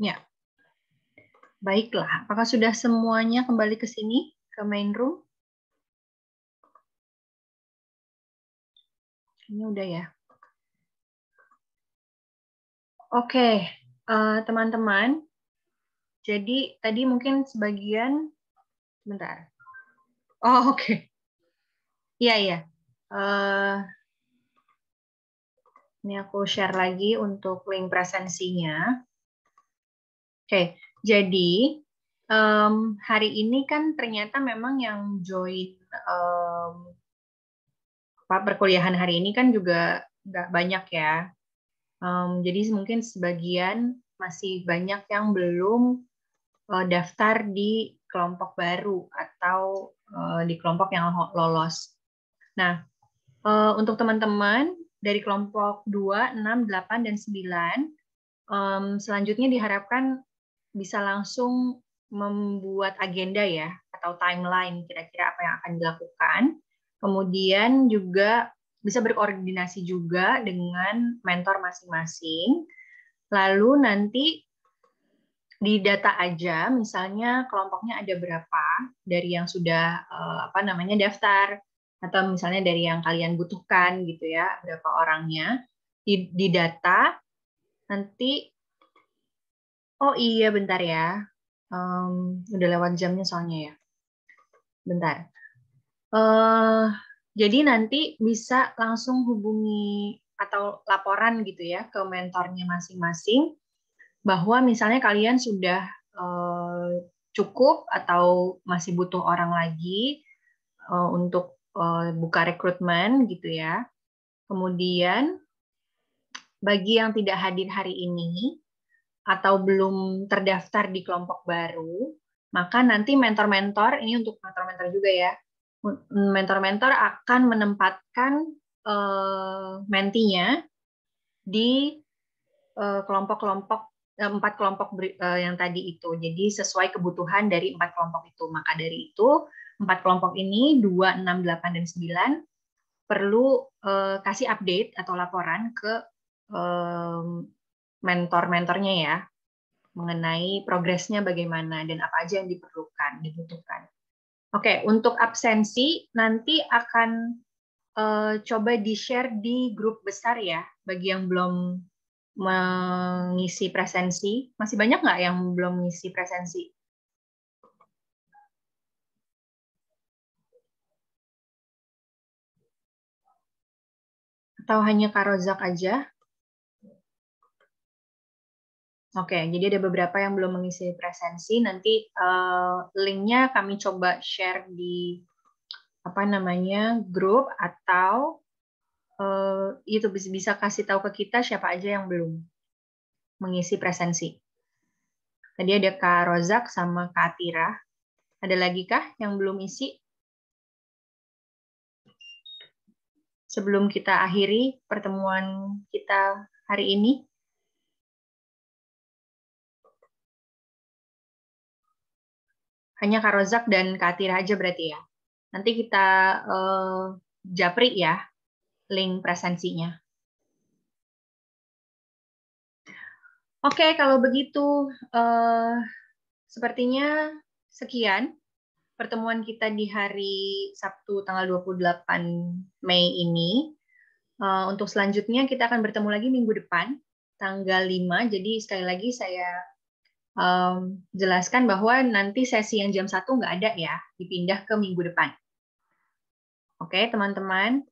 Ya, baiklah. Apakah sudah semuanya kembali ke sini, ke main room? Ini udah ya. Oke, teman-teman. Jadi tadi mungkin sebagian, sebentar. Oh, oke. Iya, iya. Ini aku share lagi untuk link presensinya. Oke, jadi hari ini kan ternyata memang yang join perkuliahan hari ini kan juga nggak banyak ya. Jadi mungkin sebagian masih banyak yang belum daftar di kelompok baru atau di kelompok yang lolos. Nah, untuk teman-teman dari kelompok 2, 6, 8, dan 9, selanjutnya diharapkan bisa langsung membuat agenda ya, atau timeline kira-kira apa yang akan dilakukan. Kemudian juga bisa berkoordinasi juga dengan mentor masing-masing. Lalu nanti di data aja, misalnya kelompoknya ada berapa dari yang sudah daftar, atau misalnya dari yang kalian butuhkan gitu ya, berapa orangnya di data. Nanti, oh iya bentar ya, udah lewat jamnya soalnya ya, bentar. Jadi nanti bisa langsung hubungi atau laporan gitu ya ke mentornya masing-masing, bahwa misalnya kalian sudah cukup atau masih butuh orang lagi untuk buka rekrutmen gitu ya. Kemudian bagi yang tidak hadir hari ini atau belum terdaftar di kelompok baru, maka nanti mentor-mentor, ini untuk mentor-mentor juga ya, mentor-mentor akan menempatkan mentinya di kelompok-kelompok 4 kelompok yang tadi itu. Jadi sesuai kebutuhan dari 4 kelompok itu. Maka dari itu 4 kelompok ini 2, 6, 8, dan 9 perlu kasih update atau laporan ke mentor-mentornya ya, mengenai progresnya bagaimana dan apa aja yang dibutuhkan. Oke, untuk absensi nanti akan coba di-share di grup besar ya, bagi yang belum mengisi presensi. Masih banyak nggak yang belum mengisi presensi? Atau hanya Kak Rozak aja? Oke, jadi ada beberapa yang belum mengisi presensi. Nanti linknya kami coba share di grup, atau itu bisa kasih tahu ke kita siapa aja yang belum mengisi presensi. Tadi ada Kak Rozak sama Kak Atira. Ada lagi kah yang belum isi? Sebelum kita akhiri pertemuan kita hari ini. Hanya Kak Rozak dan Kak Atira aja berarti ya. Nanti kita japri ya link presensinya. Oke, kalau begitu sepertinya sekian pertemuan kita di hari Sabtu tanggal 28 Mei ini. Untuk selanjutnya kita akan bertemu lagi minggu depan, tanggal 5. Jadi sekali lagi saya jelaskan bahwa nanti sesi yang jam 1 nggak ada ya, dipindah ke minggu depan. Oke, teman-teman.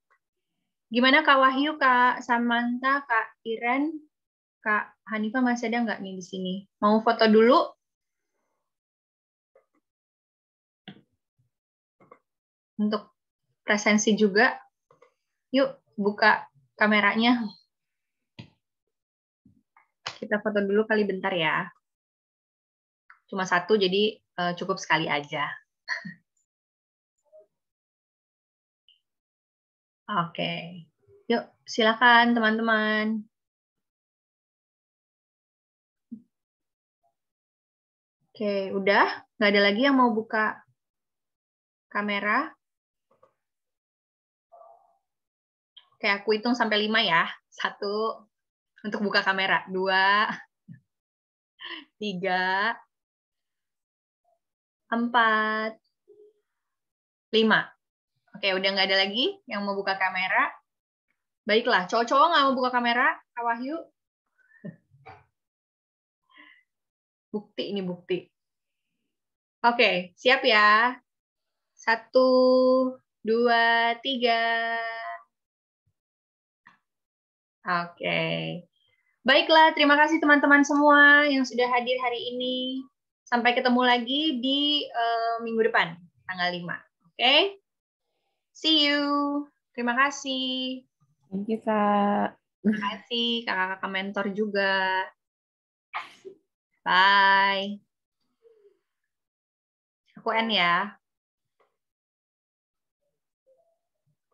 Gimana Kak Wahyu, Kak Samantha, Kak Iren, Kak Hanifah masih ada nggak nih di sini? Mau foto dulu? Untuk presensi juga. Yuk, buka kameranya. Kita foto dulu kali bentar ya. Cuma satu, jadi cukup sekali aja. Oke. Yuk, silakan teman-teman. Oke, udah? Nggak ada lagi yang mau buka kamera? Oke, aku hitung sampai 5 ya. 1, untuk buka kamera. 2, 3, 4, 5. Oke, udah nggak ada lagi yang mau buka kamera. Baiklah, cowok-cowok nggak mau buka kamera, Kak Wahyu. Bukti ini bukti. Oke, siap ya. 1, 2, 3. Oke. Baiklah, terima kasih teman-teman semua yang sudah hadir hari ini. Sampai ketemu lagi di minggu depan, tanggal 5. Oke? See you. Terima kasih. Thank you, Kak. Terima kasih kakak-kakak mentor juga. Bye. Aku end ya.